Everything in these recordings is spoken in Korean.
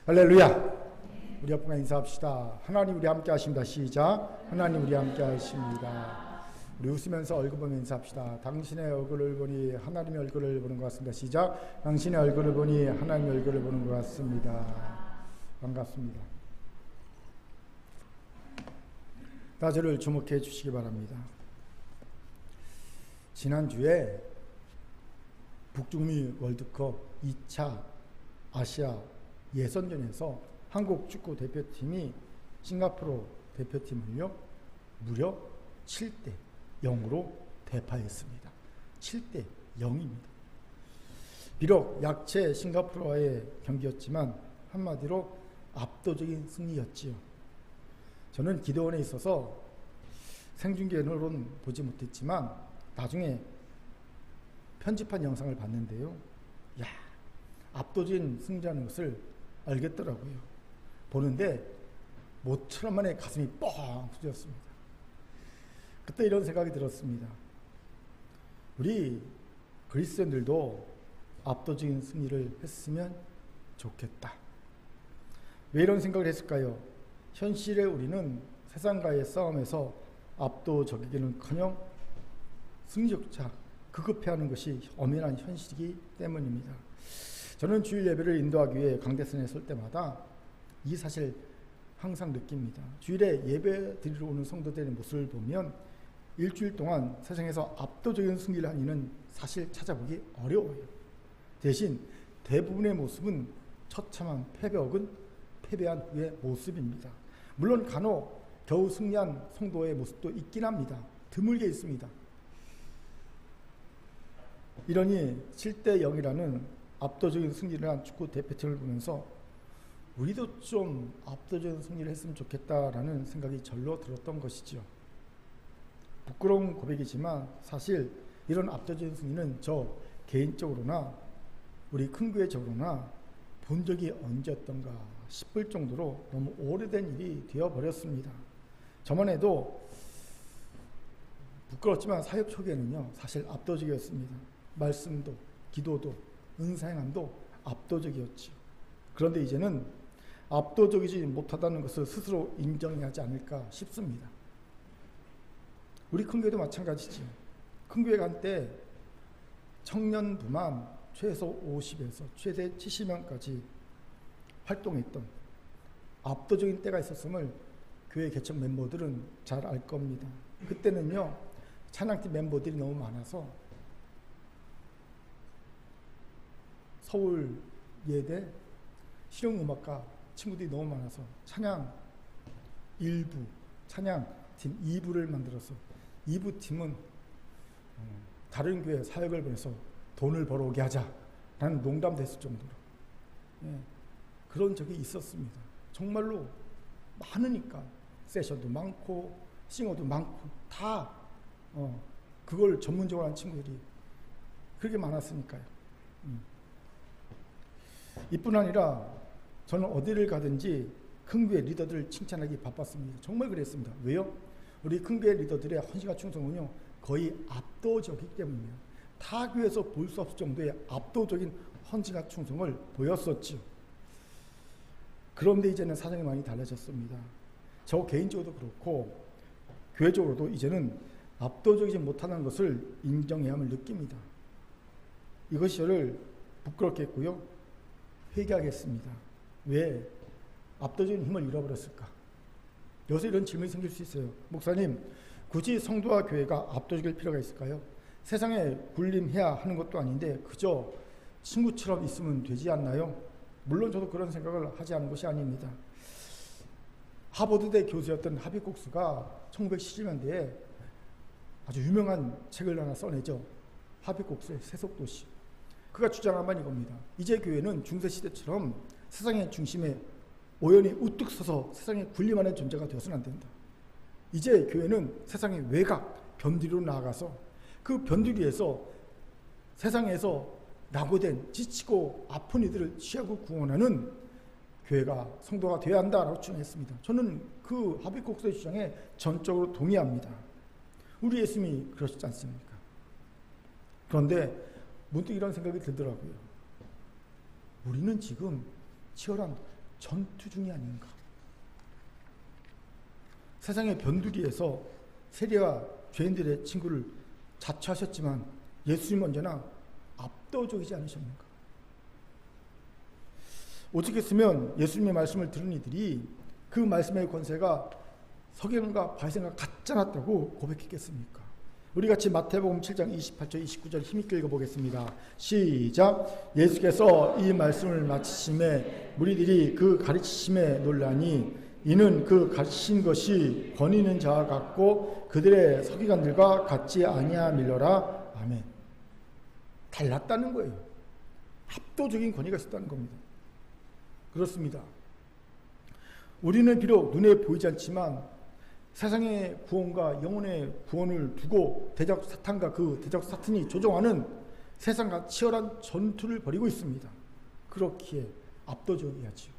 할렐루야. 우리 앞으로 인사합시다. 하나님 우리 함께 하십니다. 시작. 하나님 우리 함께 하십니다. 우리 웃으면서 얼굴 보며 인사합시다. 당신의 얼굴을 보니 하나님의 얼굴을 보는 것 같습니다. 시작. 당신의 얼굴을 보니 하나님의 얼굴을 보는 것 같습니다. 반갑습니다. 다저를 주목해 주시기 바랍니다. 지난주에 북중미 월드컵 2차 아시아 예선전에서 한국 축구 대표팀이 싱가포르 대표팀을요 무려 7대 0으로 대파했습니다. 7대 0입니다. 비록 약체 싱가포르와의 경기였지만 한마디로 압도적인 승리였지요. 저는 기도원에 있어서 생중계로는 보지 못했지만 나중에 편집한 영상을 봤는데요. 야, 압도적인 승리라는 것을 알겠더라고요. 보는데 모처럼 만에 가슴이 뻥 뚫렸습니다. 그때 이런 생각이 들었습니다. 우리 그리스도인들도 압도적인 승리를 했으면 좋겠다. 왜 이런 생각을 했을까요? 현실에 우리는 세상과의 싸움에서 압도적이기는커녕 승리조차 급급해하는 것이 엄연한 현실이기 때문입니다. 저는 주일 예배를 인도하기 위해 강대선에 설 때마다 이 사실 항상 느낍니다. 주일에 예배 드리러 오는 성도들의 모습을 보면 일주일 동안 세상에서 압도적인 승리를 한 이는 사실 찾아보기 어려워요. 대신 대부분의 모습은 처참한 패배 혹은 패배한 후의 모습입니다. 물론 간혹 겨우 승리한 성도의 모습도 있긴 합니다. 드물게 있습니다. 이러니 7대 0이라는 압도적인 승리를 한 축구 대표팀을 보면서 우리도 좀 압도적인 승리를 했으면 좋겠다라는 생각이 절로 들었던 것이죠. 부끄러운 고백이지만 사실 이런 압도적인 승리는 저 개인적으로나 우리 큰 교회적으로나 본 적이 언제였던가 싶을 정도로 너무 오래된 일이 되어버렸습니다. 저만 해도 부끄럽지만 사역 초기에는요 사실 압도적이었습니다. 말씀도 기도도 은사행함도 압도적이었지요. 그런데 이제는 압도적이지 못하다는 것을 스스로 인정해야 하지 않을까 싶습니다. 우리 큰교회도 마찬가지죠. 큰교회 간 때 청년부만 최소 50에서 최대 70명까지 활동했던 압도적인 때가 있었음을 교회 개척 멤버들은 잘 알 겁니다. 그때는요 찬양팀 멤버들이 너무 많아서 서울 예대 실용음악과 친구들이 너무 많아서 찬양 1부, 찬양팀 2부를 만들어서 2부 팀은 다른 교회 사역을 보내서 돈을 벌어오게 하자라는 농담도 했을 정도로 그런 적이 있었습니다. 정말로 많으니까 세션도 많고 싱어도 많고 다 그걸 전문적으로 하는 친구들이 그렇게 많았으니까요. 이뿐 아니라 저는 어디를 가든지 큰교회 리더들을 칭찬하기 바빴습니다. 정말 그랬습니다. 왜요? 우리 큰교회 리더들의 헌신과 충성은요 거의 압도적이기 때문이에요. 타 교회에서 볼 수 없을 정도의 압도적인 헌신과 충성을 보였었죠. 그런데 이제는 사정이 많이 달라졌습니다. 저 개인적으로도 그렇고 교회적으로도 이제는 압도적이지 못하는 것을 인정해야 함을 느낍니다. 이것이 저를 부끄럽게 했고요. 회개하겠습니다. 왜 압도적인 힘을 잃어버렸을까? 여기서 이런 질문이 생길 수 있어요. 목사님, 굳이 성도와 교회가 압도적일 필요가 있을까요? 세상에 군림해야 하는 것도 아닌데 그저 친구처럼 있으면 되지 않나요? 물론 저도 그런 생각을 하지 않은 것이 아닙니다. 하버드대 교수였던 하비콕스가 1970년대에 아주 유명한 책을 하나 써내죠. 하비콕스의 세속도시. 그가 주장한 바는 이겁니다. 이제 교회는 중세시대처럼 세상의 중심에 오연히 우뚝 서서 세상에 군림하는 존재가 되어서는 안 된다. 이제 교회는 세상의 외곽, 변두리로 나아가서 그 변두리에서 세상에서 낙오된 지치고 아픈 이들을 취하고 구원하는 교회가 성도가 되어야 한다라고 주장했습니다. 저는 그 하비콕스의 주장에 전적으로 동의합니다. 우리 예수님이 그러시지 않습니까? 그런데 문득 이런 생각이 들더라고요. 우리는 지금 치열한 전투 중이 아닌가. 세상의 변두리에서 세리와 죄인들의 친구를 자처하셨지만 예수님 언제나 압도적이지 않으셨는가. 어떻게 쓰면 예수님의 말씀을 들은 이들이 그 말씀의 권세가 서기관과 바리새인과 같지 않았다고 고백했겠습니까? 우리 같이 마태복음 7장 28절 29절 힘있게 읽어보겠습니다. 시작. 예수께서 이 말씀을 마치심에 무리들이 그 가르치심에 놀라니 이는 그 가르치신 것이 권위 있는 자와 같고 그들의 서기관들과 같지 아니함일러라. 아멘. 달랐다는 거예요. 압도적인 권위가 있었다는 겁니다. 그렇습니다. 우리는 비록 눈에 보이지 않지만 세상의 구원과 영혼의 구원을 두고 대적 사탄과 그 대적 사탄이 조종하는 세상과 치열한 전투를 벌이고 있습니다. 그렇기에 압도적이야지요.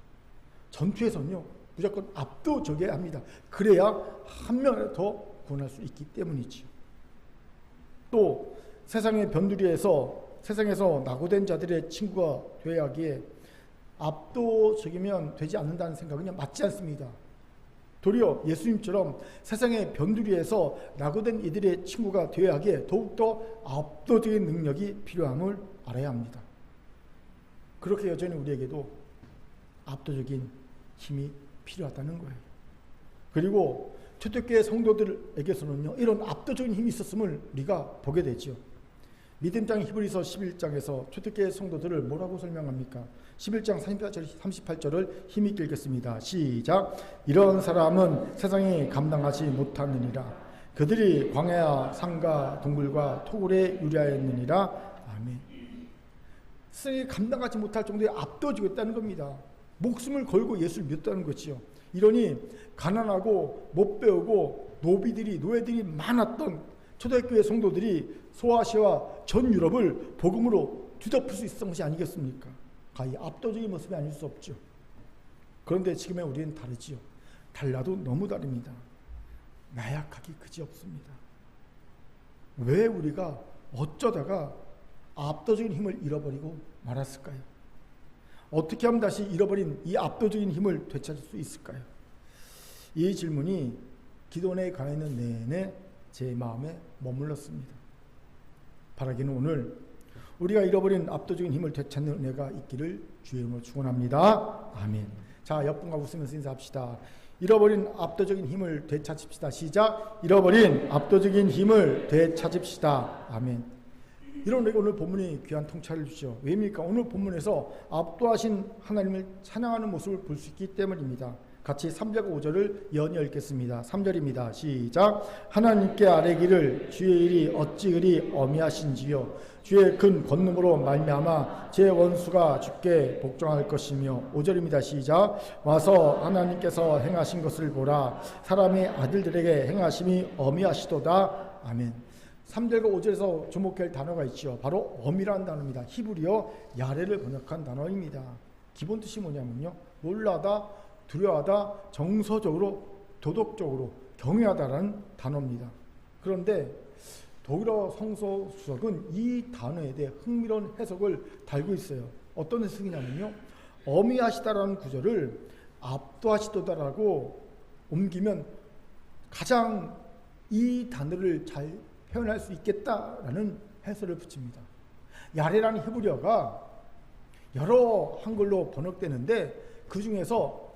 전투에서는요 무조건 압도적이어야 합니다. 그래야 한 명이라도 더 구원할 수 있기 때문이지요. 또 세상의 변두리에서 세상에서 낙오된 자들의 친구가 되어야 하기에 압도적이면 되지 않는다는 생각은 맞지 않습니다. 도리어 예수님처럼 세상의 변두리에서 낙오된 이들의 친구가 되어야 하기에 더욱더 압도적인 능력이 필요함을 알아야 합니다. 그렇게 여전히 우리에게도 압도적인 힘이 필요하다는 거예요. 그리고 초대교회 성도들에게서는요 이런 압도적인 힘이 있었음을 우리가 보게 되죠. 믿음장 히브리서 11장에서 초대교회 성도들을 뭐라고 설명합니까? 11장 38절을 힘있게 읽겠습니다. 시작. 이런 사람은 세상이 감당하지 못하느니라. 그들이 광야와 산과 동굴과 토굴에 유리하였느니라. 아멘. 세상이 감당하지 못할 정도의 압도적이었다는 겁니다. 목숨을 걸고 예수를 믿었다는 거지요. 이러니 가난하고 못 배우고 노예들이 많았던 초대교회 성도들이 소아시아와 전 유럽을 복음으로 뒤덮을 수 있었던 것이 아니겠습니까? 가히 압도적인 모습이 아닐 수 없죠. 그런데 지금의 우리는 다르지요. 달라도 너무 다릅니다. 나약하기 그지없습니다. 왜 우리가 어쩌다가 압도적인 힘을 잃어버리고 말았을까요? 어떻게 하면 다시 잃어버린 이 압도적인 힘을 되찾을 수 있을까요? 이 질문이 기도원에 가 있는 내내 제 마음에 머물렀습니다. 바라기는 오늘 우리가 잃어버린 압도적인 힘을 되찾는 은혜가 있기를 주의 이름으로 축원합니다. 아멘. 자, 옆분과 웃으면서 인사합시다. 잃어버린 압도적인 힘을 되찾읍시다. 시작. 잃어버린 압도적인 힘을 되찾읍시다. 아멘. 이런 오늘 본문이 귀한 통찰을 주죠. 왜입니까? 오늘 본문에서 압도하신 하나님을 찬양하는 모습을 볼 수 있기 때문입니다. 같이 3절과 5절을 연이어 읽겠습니다. 3절입니다. 시작. 하나님께 아뢰기를 주의 일이 어찌 그리 어미하신지요. 주의 큰 권능으로 말미암아 제 원수가 주께 복종할 것이며. 5절입니다. 시작. 와서 하나님께서 행하신 것을 보라. 사람의 아들들에게 행하심이 어미하시도다. 아멘. 3절과 5절에서 주목할 단어가 있죠. 바로 어미라는 단어입니다. 히브리어 야레를 번역한 단어입니다. 기본 뜻이 뭐냐면요. 놀라다, 두려워하다, 정서적으로, 도덕적으로 경외하다라는 단어입니다. 그런데 독일어 성서수석은 이 단어에 대해 흥미로운 해석을 달고 있어요. 어떤 해석이냐면요. 어미하시다라는 구절을 압도하시도다라고 옮기면 가장 이 단어를 잘 표현할 수 있겠다라는 해설을 붙입니다. 야레라는 히브리어가 여러 한글로 번역되는데 그 중에서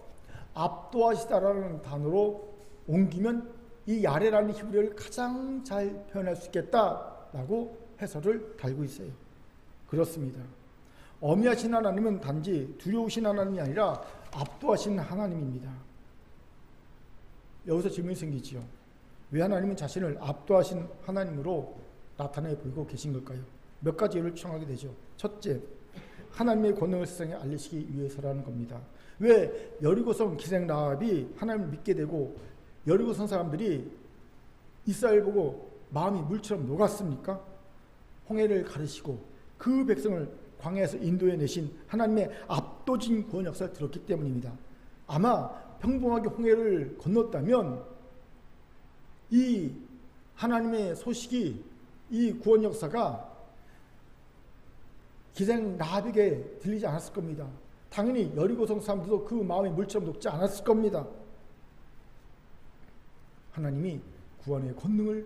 압도하시다라는 단어로 옮기면 이 야레라는 히브리어를 가장 잘 표현할 수 있겠다라고 해설을 달고 있어요. 그렇습니다. 어미하신 하나님은 단지 두려우신 하나님이 아니라 압도하신 하나님입니다. 여기서 질문이 생기지요. 왜 하나님은 자신을 압도하신 하나님으로 나타내 보이고 계신 걸까요? 몇 가지 예를 추정하게 되죠. 첫째, 하나님의 권능을 세상에 알리시기 위해서라는 겁니다. 왜 여리고성 기생 라합이 하나님을 믿게 되고 여리고성 사람들이 이스라엘 보고 마음이 물처럼 녹았습니까? 홍해를 가르시고 그 백성을 광야에서 인도해 내신 하나님의 압도적인 구원 역사를 들었기 때문입니다. 아마 평범하게 홍해를 건넜다면 이 하나님의 소식이, 이 구원 역사가 기생 라합에게 들리지 않았을 겁니다. 당연히 여리고성 사람들도 그 마음이 물처럼 녹지 않았을 겁니다. 하나님이 구원의 권능을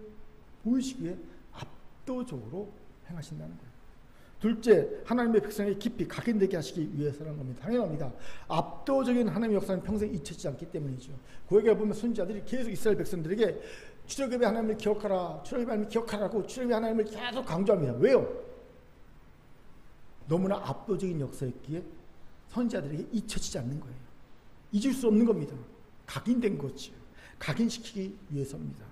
보이시기 위해 압도적으로 행하신다는 거예요. 둘째, 하나님의 백성에게 깊이 각인되게 하시기 위해서라는 겁니다. 당연합니다. 압도적인 하나님의 역사는 평생 잊혀지지 않기 때문이죠. 구약에 보면 선지자들이 계속 이스라엘 백성들에게 출애굽의 하나님을 기억하라, 출애굽의 하나님을 기억하라고 출애굽의 하나님을 계속 강조합니다. 왜요? 너무나 압도적인 역사였기에 선지자들에게 잊혀지지 않는 거예요. 잊을 수 없는 겁니다. 각인된 거죠. 각인시키기 위해서입니다.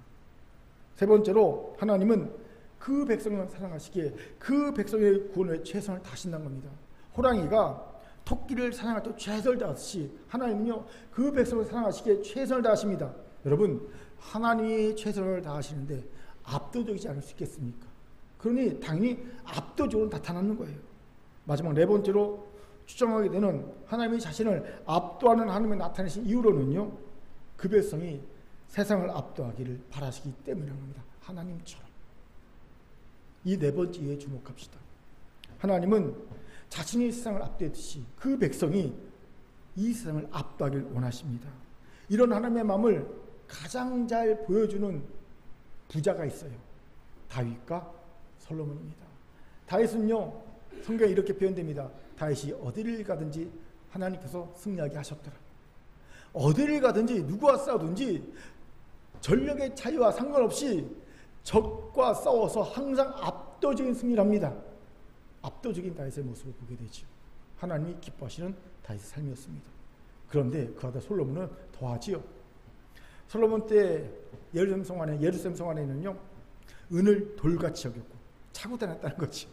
세 번째로 하나님은 그 백성을 사랑하시기에 그 백성의 구원을 위해 최선을 다하신다는 겁니다. 호랑이가 토끼를 사랑할 때 최선을 다하듯이 하나님은요 그 백성을 사랑하시기에 최선을 다하십니다. 여러분, 하나님이 최선을 다하시는데 압도적이지 않을 수 있겠습니까? 그러니 당연히 압도적으로 나타나는 거예요. 마지막 네 번째로 추정하게 되는 하나님이 자신을 압도하는 하나님이 나타내신 이유로는요, 그 백성이 세상을 압도하기를 바라시기 때문이라는 겁니다. 하나님처럼. 이 네 번째 이유에 주목합시다. 하나님은 자신이 세상을 압도했듯이 그 백성이 이 세상을 압도하기를 원하십니다. 이런 하나님의 마음을 가장 잘 보여주는 부자가 있어요. 다윗과 솔로몬입니다. 다윗은요, 성경에 이렇게 표현됩니다. 다윗이 어디를 가든지 하나님께서 승리하게 하셨더라. 어디를 가든지 누구와 싸우든지 전력의 차이와 상관없이 적과 싸워서 항상 압도적인 승리를 합니다. 압도적인 다윗의 모습을 보게 되죠. 하나님이 기뻐하시는 다윗의 삶이었습니다. 그런데 그와 다 솔로몬은 더하지요. 솔로몬 때 예루살렘 성 안에는요 은을 돌같이 여겼고 차고 다녔다는 거죠.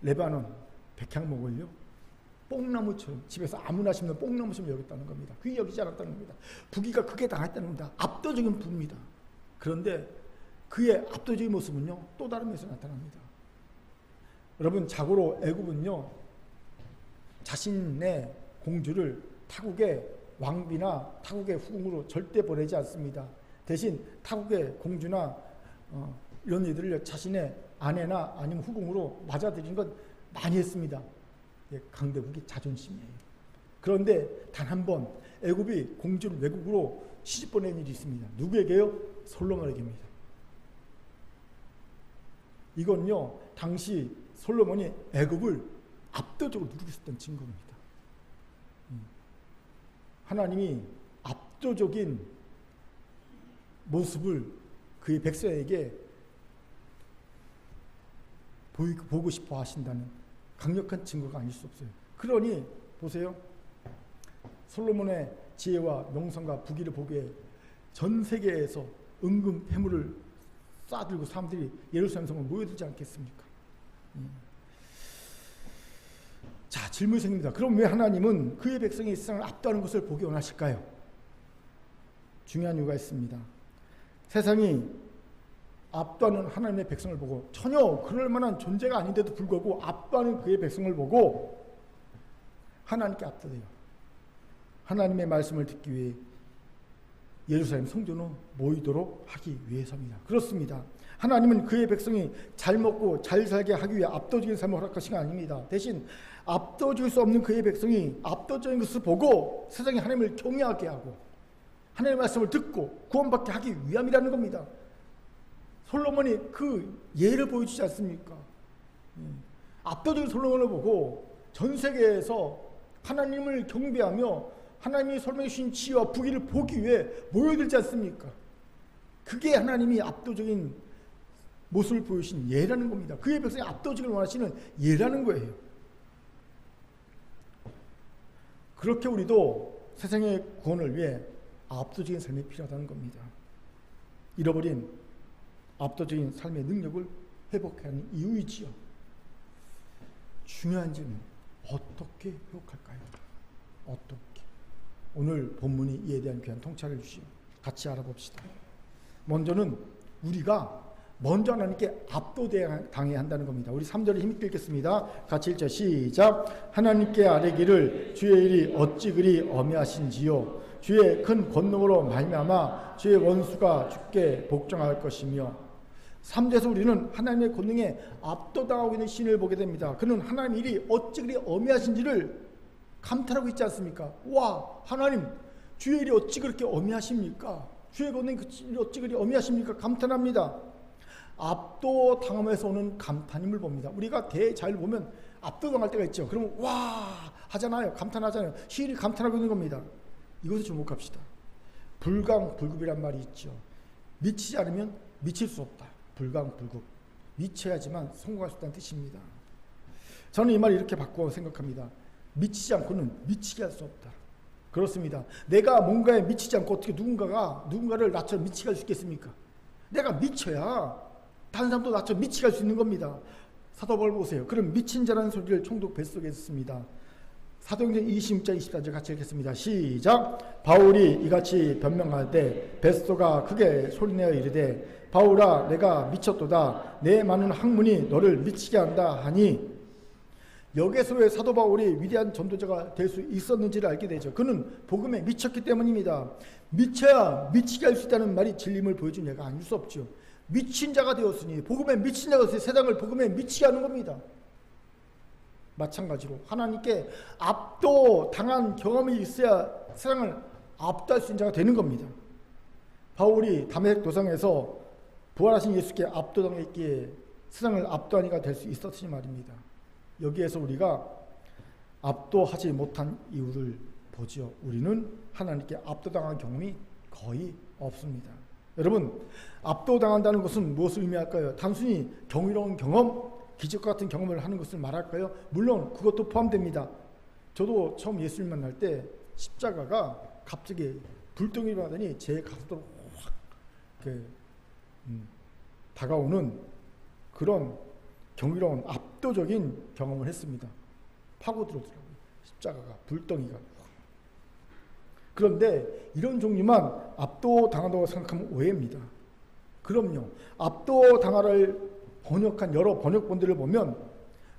레바논 백향목을요 뽕나무처럼 집에서 아무나 심는 뽕나무처럼 여겼다는 겁니다. 그게 여기지 않았다는 겁니다. 부귀가 크게 당했다는 겁니다. 압도적인 부입니다. 그런데 그의 압도적인 모습은요 또 다른 면에서 나타납니다. 여러분, 자고로 애굽은요 자신의 공주를 타국의 왕비나 타국의 후궁으로 절대 보내지 않습니다. 대신 타국의 공주나 이런 이들을 자신의 아내나 아니면 후궁으로 맞아들이는 건 많이 했습니다. 강대국의 자존심이에요. 그런데 단 한 번 애굽이 공주를 외국으로 시집 보낸 일이 있습니다. 누구에게요? 솔로몬에게입니다. 이건요 당시 솔로몬이 애굽을 압도적으로 누리고 있었던 증거입니다. 하나님이 압도적인 모습을 그의 백성에게 보고 싶어 하신다는 강력한 증거가 아닐 수 없어요. 그러니 보세요. 솔로몬의 지혜와 명성과 부귀를 보기에 전 세계에서 은금 패물을 쌓아들고 사람들이 예루살렘 성을 모여들지 않겠습니까? 자, 질문이 생깁니다. 그럼 왜 하나님은 그의 백성이 세상을 압도하는 것을 보기 원하실까요? 중요한 이유가 있습니다. 세상이 압도하는 하나님의 백성을 보고 전혀 그럴 만한 존재가 아닌데도 불구하고 압도하는 그의 백성을 보고 하나님께 압도돼요. 하나님의 말씀을 듣기 위해 예루살렘 성전으로 모이도록 하기 위해서입니다. 그렇습니다. 하나님은 그의 백성이 잘 먹고 잘 살게 하기 위해 압도적인 삶을 허락하신 게 아닙니다. 대신 압도줄 수 없는 그의 백성이 압도적인 것을 보고 세상에 하나님을 경외하게 하고 하나님의 말씀을 듣고 구원받게 하기 위함이라는 겁니다. 솔로몬이 그 예를 보여주지 않습니까? 압도적인 솔로몬을 보고 전 세계에서 하나님을 경배하며 하나님이 설명해 주신 지혜와 부귀를 보기 위해 모여들지 않습니까? 그게 하나님이 압도적인 모습을 보여주신 예라는 겁니다. 그의 백성이 압도적을 원하시는 예라는 거예요. 그렇게 우리도 세상의 구원을 위해 압도적인 삶이 필요하다는 겁니다. 잃어버린 압도적인 삶의 능력을 회복해야 하는 이유이지요. 중요한 점은 어떻게 회복할까요? 어떻게? 오늘 본문이 이에 대한 귀한 통찰을 주시오. 같이 알아봅시다. 먼저는 우리가 먼저 하나님께 압도당해야 한다는 겁니다. 우리 3절을 힘있게 읽겠습니다. 같이 1절 시작. 하나님께 아뢰기를 주의 일이 어찌 그리 엄해하신지요. 주의 큰 권능으로 말미암아 주의 원수가 주께 복종할 것이며. 3절에서 우리는 하나님의 권능에 압도당하고 있는 신을 보게 됩니다. 그는 하나님의 일이 어찌 그리 어미하신지를 감탄하고 있지 않습니까? 와, 하나님 주의 일이 어찌 그렇게 어미하십니까? 주의 권능이 어찌 그리 어미하십니까? 감탄합니다. 압도당함에서 오는 감탄임을 봅니다. 우리가 대자연을 보면 압도당할 때가 있죠. 그러면 와 하잖아요. 감탄하잖아요. 시인이 감탄하고 있는 겁니다. 이것을 주목합시다. 불강불급이란 말이 있죠. 미치지 않으면 미칠 수 없다. 불강불급. 미쳐야지만 성공할 수 있다는 뜻입니다. 저는 이 말을 이렇게 바꾸어 생각합니다. 미치지 않고는 미치게 할 수 없다. 그렇습니다. 내가 뭔가에 미치지 않고 어떻게 누군가를 나처럼 미치게 할 수 있겠습니까? 내가 미쳐야 다른 사람도 나처럼 미치게 할 수 있는 겁니다. 사도 바울 보세요. 그럼 미친 자라는 소리를 총독 뱃속에 했습니다. 사도행전 26장 24절 같이 읽겠습니다. 시작. 바울이 이같이 변명하되 뱃소가 크게 소리내어 이르되 바울아 내가 미쳤도다. 내 많은 학문이 너를 미치게 한다 하니, 여기에서 왜 사도 바울이 위대한 전도자가 될 수 있었는지를 알게 되죠. 그는 복음에 미쳤기 때문입니다. 미쳐야 미치게 할 수 있다는 말이 진림을 보여준 예가 아닐 수 없죠. 미친 자가 되었으니, 복음에 미친 자가 되었으니 세상을 복음에 미치게 하는 겁니다. 마찬가지로 하나님께 압도당한 경험이 있어야 세상을 압도할 수 있는 자가 되는 겁니다. 바울이 다메섹 도상에서 부활하신 예수께 압도당했기에 세상을 압도한 이가 될 수 있었으니 말입니다. 여기에서 우리가 압도하지 못한 이유를 보지요. 우리는 하나님께 압도당한 경험이 거의 없습니다. 여러분, 압도당한다는 것은 무엇을 의미할까요? 단순히 경이로운 경험, 기적 같은 경험을 하는 것을 말할까요? 물론 그것도 포함됩니다. 저도 처음 예수님 만날 때 십자가가 갑자기 불덩이로 하더니 제 가슴으로 확 다가오는 그런 경이로운 압도적인 경험을 했습니다. 파고들더라고요. 십자가가, 불덩이가. 그런데 이런 종류만 압도당한다고 생각하면 오해입니다. 그럼요. 압도당하를 번역한 여러 번역본들을 보면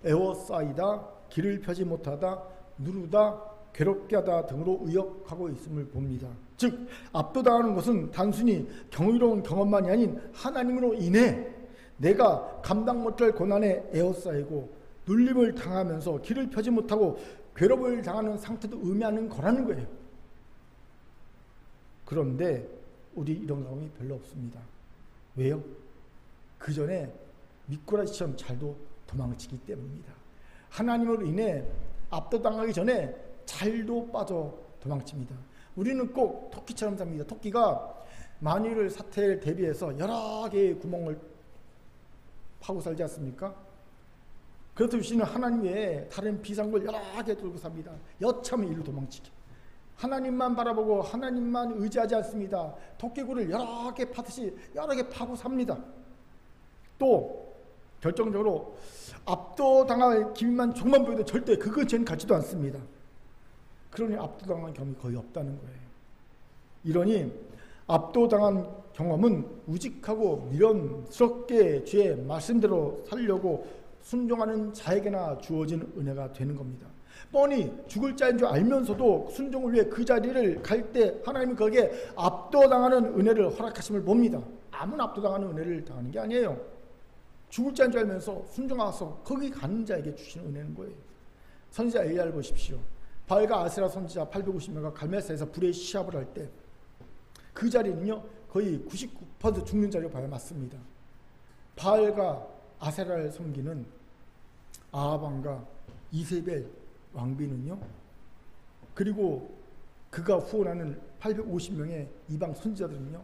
에워싸이다, 길을 펴지 못하다, 누르다, 괴롭게 하다 등으로 의역하고 있음을 봅니다. 즉 압도당하는 것은 단순히 경이로운 경험만이 아닌 하나님으로 인해 내가 감당 못할 고난에 에워싸이고 눌림을 당하면서 길을 펴지 못하고 괴롭을 당하는 상태도 의미하는 거라는 거예요. 그런데 우리 이런 경험이 별로 없습니다. 왜요? 그 전에 미꾸라지처럼 잘도 도망치기 때문입니다. 하나님으로 인해 압도당하기 전에 잘도 빠져 도망칩니다. 우리는 꼭 토끼처럼 삽니다. 토끼가 만일 사태를 대비해서 여러 개의 구멍을 파고 살지 않습니까? 그렇듯 우리는 하나님 외에 다른 비상구를 여러 개 들고 삽니다. 여차하면 이리로 도망치게. 하나님만 바라보고 하나님만 의지하지 않습니다. 토끼굴을 여러 개 파듯이 여러 개 파고 삽니다. 또 결정적으로 압도당할 기미만 조금만 보여도 절대 그 근처에는 가지도 않습니다. 그러니 압도당한 경험이 거의 없다는 거예요. 이러니 압도당한 경험은 우직하고 미련스럽게 주의 말씀대로 살려고 순종하는 자에게나 주어진 은혜가 되는 겁니다. 뻔히 죽을 자인 줄 알면서도 순종을 위해 그 자리를 갈 때 하나님은 거기에 압도당하는 은혜를 허락하심을 봅니다. 아무나 압도당하는 은혜를 당하는 게 아니에요. 죽을 자인 줄 알면서 순종하서 거기 가는 자에게 주시는 은혜는 거예요. 선지자 엘리야를 보십시오. 바알과 아세라 선지자 850명과 갈멜사에서 불의 시합을 할 때 그 자리는요 거의 99% 죽는 자리로 봐야 맞습니다. 바알과 아세라를 섬기는 아합 왕과 이세벨 왕비는요, 그리고 그가 후원하는 850명의 이방 선지자들은요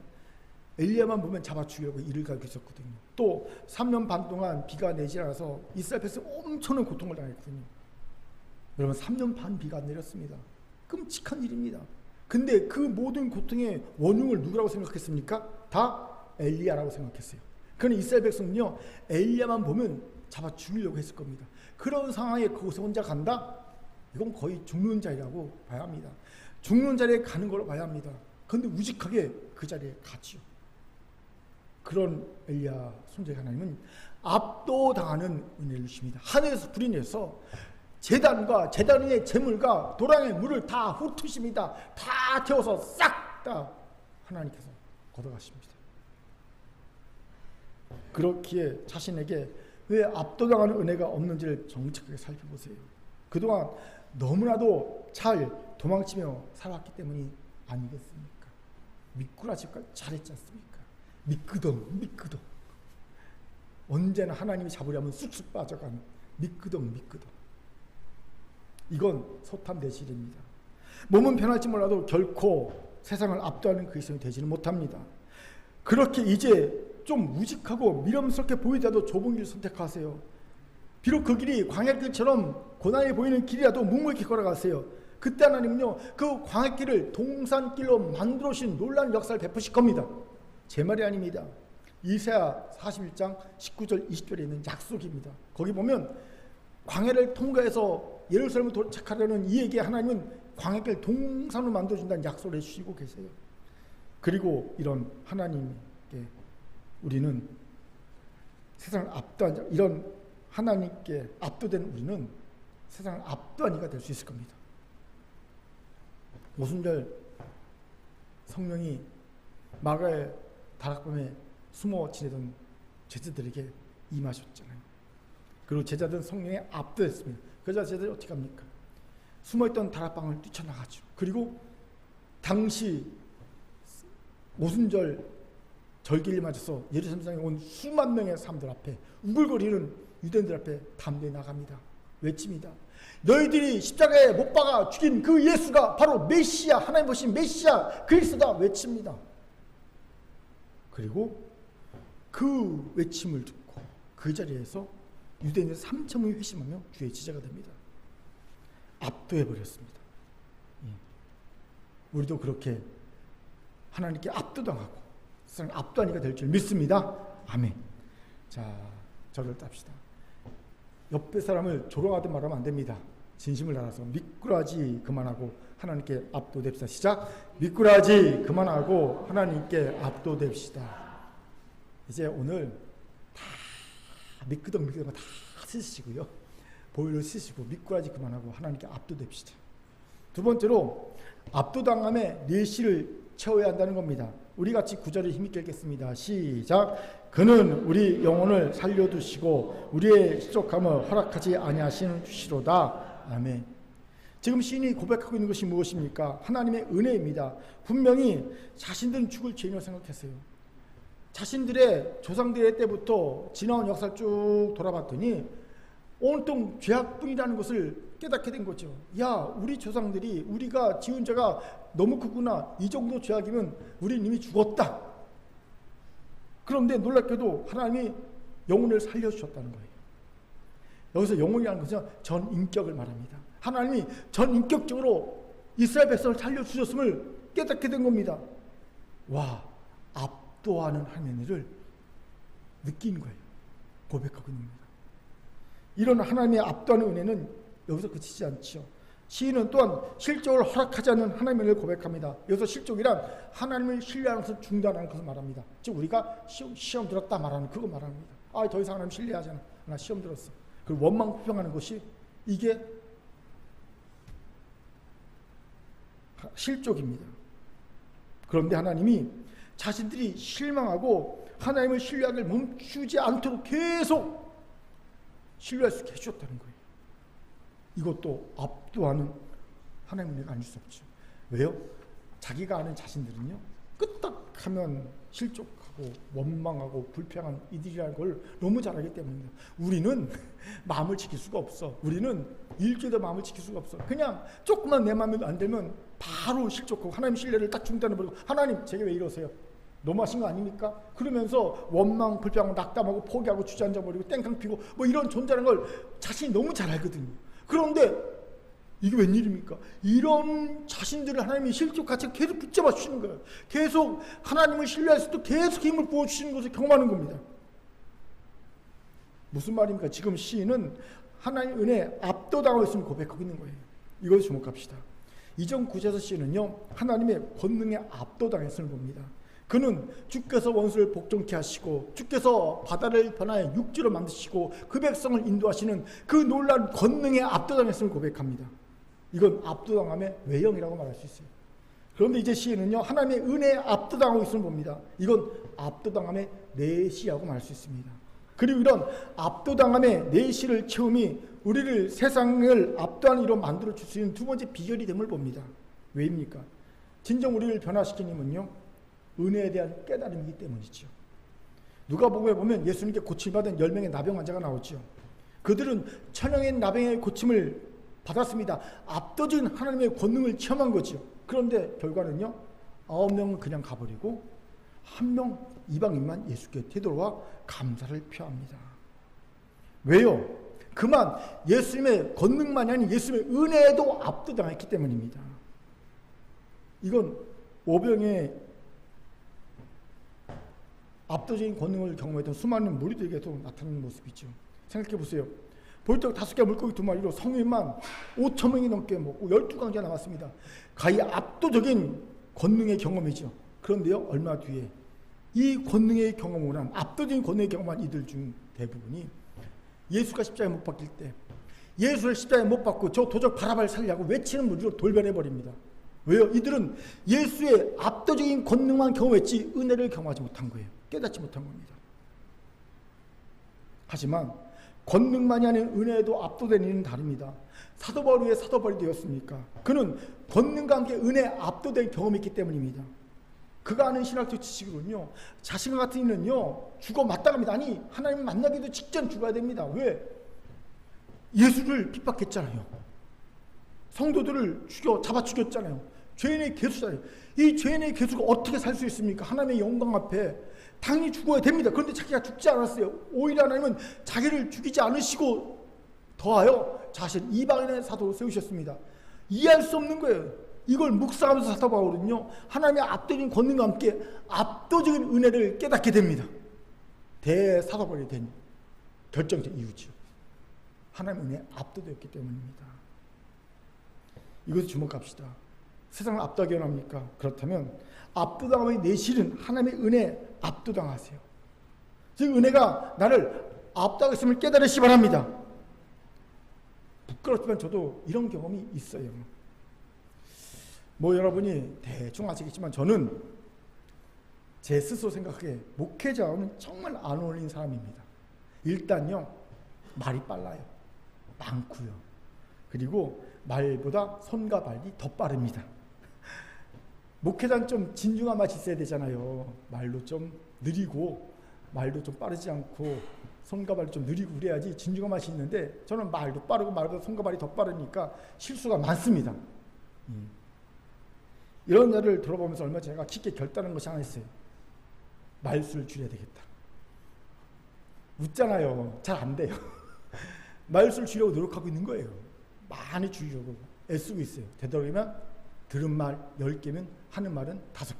엘리야만 보면 잡아 죽이려고 일을 가고 있었거든요. 또 3년 반 동안 비가 내지 않아서 이스라엘 백성이 엄청난 고통을 당했거든요. 여러분 3년 반 비가 안 내렸습니다. 끔찍한 일입니다. 근데 그 모든 고통의 원흉을 누구라고 생각했습니까? 다 엘리야라고 생각했어요. 그러니 이스라엘 백성은요 엘리야만 보면 잡아 죽이려고 했을 겁니다. 그런 상황에 거기서 혼자 간다? 이건 거의 죽는 자리라고 봐야 합니다. 죽는 자리에 가는 걸로 봐야 합니다. 그런데 우직하게 그 자리에 가지요. 그런 엘리야 손자의 하나님은 압도당하는 은혜를 주십니다. 하늘에서 불이 내서 제단과 제단 위의 재물과 도랑의 물을 다 훑으십니다. 다 태워서 싹 다 하나님께서 걷어가십니다. 그렇기에 자신에게 왜 압도당하는 은혜가 없는지를 정직하게 살펴보세요. 그동안 너무나도 잘 도망치며 살았기 때문이 아니겠습니까? 미꾸라지가 잘했지 않습니까? 미끄덩 언제나 하나님이 잡으려면 쑥쑥 빠져가는 미끄덩. 이건 소탐대실입니다. 몸은 변할지 몰라도 결코 세상을 압도하는 그리스도인이 되지는 못합니다. 그렇게 이제 좀 우직하고 미련스럽게 보이더라도 좁은 길을 선택하세요. 비록 그 길이 광야길처럼 고난이 보이는 길이라도 묵묵히 걸어가세요. 그때 하나님은요, 그 광야길을 동산길로 만들어주신 놀라운 역사를 베푸실 겁니다. 제 말이 아닙니다. 이사야 41장 19절 20절에 있는 약속입니다. 거기 보면 광야를 통과해서 예루살렘을 도착하려는 이에게 하나님은 광야길 동산으로 만들어준다는 약속을 해주시고 계세요. 그리고 이런 하나님께 우리는 세상을 압도한 이런 하나님께 압도된 우리는 세상을 압도한 이가 될 수 있을 겁니다. 오순절 성령이 마가의 다락방에 숨어 지내던 제자들에게 임하셨잖아요. 그리고 제자들은 성령에 압도했습니다. 그러자 제자들이 어떻게 합니까? 숨어있던 다락방을 뛰쳐나가죠. 그리고 당시 오순절 절기를 맞아서 예루살렘에 온 수만 명의 사람들 앞에 우글거리는 유대인들 앞에 담대히 나갑니다. 외칩니다. 너희들이 십자가에 못 박아 죽인 그 예수가 바로 메시아, 하나님 보신 메시아 그리스도다 외칩니다. 그리고 그 외침을 듣고 그 자리에서 유대인들 3,000명이 회심하며 주의 지자가 됩니다. 압도해버렸습니다. 우리도 그렇게 하나님께 압도당하고 세상 압도하니까 될 줄 믿습니다. 아멘. 자, 저를 땁시다. 옆에 사람을 조롱하듯 말하면 안 됩니다. 진심을 알아서 미꾸라지 그만하고 하나님께 압도됩시다. 시작. 미꾸라지 그만하고 하나님께 압도됩시다. 이제 오늘 다 미끄덩 다 쓰시고요. 보일러 쓰시고 미꾸라지 그만하고 하나님께 압도됩시다. 두 번째로 압도당함에 내실을 채워야 한다는 겁니다. 우리 같이 구절을 힘있게 읽겠습니다. 시작. 그는 우리 영혼을 살려두시고 우리의 실족함을 허락하지 아니하시는 주시로다. 아멘. 지금 시인이 고백하고 있는 것이 무엇입니까? 하나님의 은혜입니다. 분명히 자신들은 죽을 죄인으로 생각했어요. 자신들의 조상들의 때부터 지나온 역사를 쭉 돌아봤더니 온통 죄악뿐이라는 것을 깨닫게 된 거죠. 야, 우리 조상들이 우리가 지은 죄가 너무 크구나. 이 정도 죄악이면 우리는 이미 죽었다. 그런데 놀랍게도 하나님이 영혼을 살려주셨다는 거예요. 여기서 영혼이라는 것은 전인격을 말합니다. 하나님이 전인격적으로 이스라엘 백성을 살려주셨음을 깨닫게 된 겁니다. 와, 압도하는 하나님을 느낀 거예요. 고백하고 있는 겁니다. 이런 하나님의 압도하는 은혜는 여기서 그치지 않죠. 시인은 또한 실족을 허락하지 않는 하나님의 은혜를 고백합니다. 여기서 실족이란 하나님을 신뢰하는 것을 중단하는 것을 말합니다. 즉 우리가 시험 들었다 말하는 그거 말합니다. 아, 더 이상 하나님 신뢰하잖아. 나 시험 들었어. 그리고 원망 불평하는 것이 이게 실족입니다. 그런데 하나님이 자신들이 실망하고 하나님을 신뢰하기를 멈추지 않도록 계속 신뢰할 수 있게 해주셨다는 거예요. 이것도 압도하는 하나님의 은혜가 아닐 수 없죠. 왜요? 자기가 아는 자신들은요, 끄떡하면 실족하고 원망하고 불평한 이들이라는 걸 너무 잘 알기 때문입니다. 우리는 마음을 지킬 수가 없어. 우리는 일주일도 마음을 지킬 수가 없어. 그냥 조금만 내 마음에 안 되면 바로 실족하고 하나님 신뢰를 딱 중단해버리고, 하나님 제게 왜 이러세요? 너무하신 거 아닙니까? 그러면서 원망, 불평하고 낙담하고 포기하고 주저앉아버리고 땡깡 피고 뭐 이런 존재라는 걸 자신이 너무 잘 알거든요. 그런데 이게 웬일입니까? 이런 자신들을 하나님이 실족같이 계속 붙잡아 주시는 거예요. 계속 하나님을 신뢰할 수 있도록 계속 힘을 부어주시는 것을 경험하는 겁니다. 무슨 말입니까? 지금 시인은 하나님의 은혜에 압도당하고 있음을 고백하고 있는 거예요. 이것을 주목합시다. 이전 구절에서 시인은요, 하나님의 권능에 압도당했음을 봅니다. 그는 주께서 원수를 복종케 하시고 주께서 바다를 변화해 육지로 만드시고 그 백성을 인도하시는 그 놀라운 권능에 압도당했음을 고백합니다. 이건 압도당함의 외형이라고 말할 수 있어요. 그런데 이제 시인은요, 하나님의 은혜에 압도당하고 있음을 봅니다. 이건 압도당함의 내시라고 말할 수 있습니다. 그리고 이런 압도당함의 내시를 체험이 우리를 세상을 압도하는 이로 만들어 줄 수 있는 두 번째 비결이 됨을 봅니다. 왜입니까? 진정 우리를 변화시키는 힘은요, 은혜에 대한 깨달음이기 때문이죠. 누가복음에 보면 예수님께 고침받은 10명의 나병 환자가 나오죠. 그들은 천형의 나병의 고침을 받았습니다. 압도적인 하나님의 권능을 체험한 거죠. 그런데 결과는요, 9명은 그냥 가버리고 1명 이방인만 예수께 되돌아와 감사를 표합니다. 왜요? 그만 예수님의 권능만이 아닌 예수님의 은혜에도 압도당했기 때문입니다. 이건 오병의 압도적인 권능을 경험했던 수많은 무리들에게도 나타나는 모습이죠. 생각해 보세요. 보리떡 5개 물고기 2마리로 성인만 5,000명이 넘게 먹고 12강제가 남았습니다. 가히 압도적인 권능의 경험이죠. 그런데요, 얼마 뒤에 이 권능의 경험을 한, 압도적인 권능의 경험한 이들 중 대부분이 예수가 십자가에 못 박힐 때 예수를 십자가에 못 박고 저 도적 바라바를 살려고 외치는 무리로 돌변해버립니다. 왜요? 이들은 예수의 압도적인 권능만 경험했지 은혜를 경험하지 못한 거예요. 깨닫지 못한 겁니다. 하지만 권능만이 아닌 은혜에도 압도된 이는 다릅니다. 사도 바울이 왜 사도 바울이 되었습니까? 그는 권능과 함께 은혜에 압도된 경험이 있기 때문입니다. 그가 아는 신학적 지식으로는요, 자신과 같은 이는요 죽어 마땅합니다. 아니, 하나님을 만나기도 직전 죽어야 됩니다. 왜? 예수를 핍박했잖아요. 성도들을 잡아 죽였잖아요. 죄인의 괴수잖아요. 이 죄인의 괴수가 어떻게 살 수 있습니까? 하나님의 영광 앞에 당연히 죽어야 됩니다. 그런데 자기가 죽지 않았어요. 오히려 하나님은 자기를 죽이지 않으시고 더하여 자신 이방인의 사도로 세우셨습니다. 이해할 수 없는 거예요. 이걸 묵상하면서 사도 바울은요, 하나님의 압도적인 권능과 함께 압도적인 은혜를 깨닫게 됩니다. 대사도 바울이 된 결정적 이유죠. 하나님의 은혜에 압도되었기 때문입니다. 이것을 주목합시다. 세상을 압도하게 원합니까? 그렇다면 압도당함의 내실은 하나님의 은혜에 압도당하세요. 즉 은혜가 나를 압도하고 있음을 깨달으시 바랍니다. 부끄럽지만 저도 이런 경험이 있어요. 뭐 여러분이 대충 아시겠지만 저는 제 스스로 생각하기에 목회자와는 정말 안 어울리는 사람입니다. 일단요, 말이 빨라요. 많고요. 그리고 말보다 손과 발이 더 빠릅니다. 목회자는 좀 진중한 맛이 있어야 되잖아요. 말도 좀 느리고 말도 좀 빠르지 않고 손과 발이 좀 느리고 그래야지 진중한 맛이 있는데, 저는 말도 빠르고 말보다 손과 발이 더 빠르니까 실수가 많습니다. 이런 일을 들어보면서 얼마 전에 제가 깊게 결단한 것이 하나 있어요. 말수를 줄여야 되겠다. 웃잖아요. 잘 안 돼요. 말수를 줄이려고 노력하고 있는 거예요. 많이 줄이려고 애쓰고 있어요. 되도록이면 들은 말 10개면 하는 말은 5개.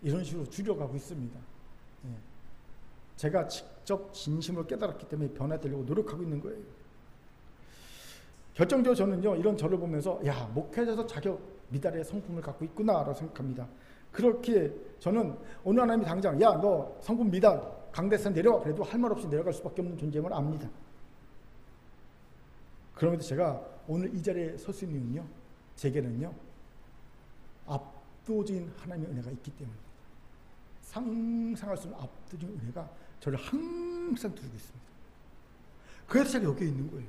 이런 식으로 줄여가고 있습니다. 제가 직접 진심으로 깨달았기 때문에 변화되려고 노력하고 있는 거예요. 결정적으로 저는요, 이런 저를 보면서 야, 목회자에서 자격 미달의 성품을 갖고 있구나라고 생각합니다. 그렇게 저는 어느 하나님이 당장 야, 너 성품 미달 강대산 내려와, 그래도 할 말 없이 내려갈 수밖에 없는 존재임을 압니다. 그러면서 제가 오늘 이 자리에 설 수 있는 이유는요, 제게는요 압도적인 하나님의 은혜가 있기 때문입니다. 상상할 수 없는 압도적인 은혜가 저를 항상 두고 있습니다. 그래서 제가 여기에 있는 거예요.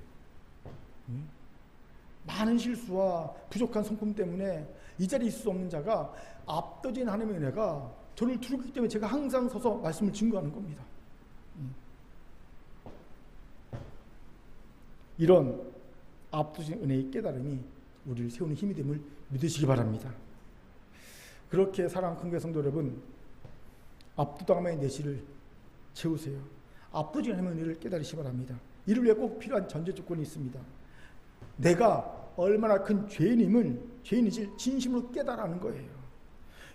많은 실수와 부족한 성품 때문에 이 자리에 있을 수 없는 자가 압도적인 하나님의 은혜가 저를 두르기 때문에 제가 항상 서서 말씀을 증거하는 겁니다. 이런 압도적인 은혜의 깨달음이 우리를 세우는 힘이 됨을 믿으시기 바랍니다. 그렇게 사랑하는 큰교회 성도 여러분, 압도당함의 내실을 채우세요. 압도적인 하나님의 은혜를 깨달으시기 바랍니다. 이를 위해 꼭 필요한 전제 조건이 있습니다. 내가 얼마나 큰 죄인인지 진심으로 깨달아는 거예요.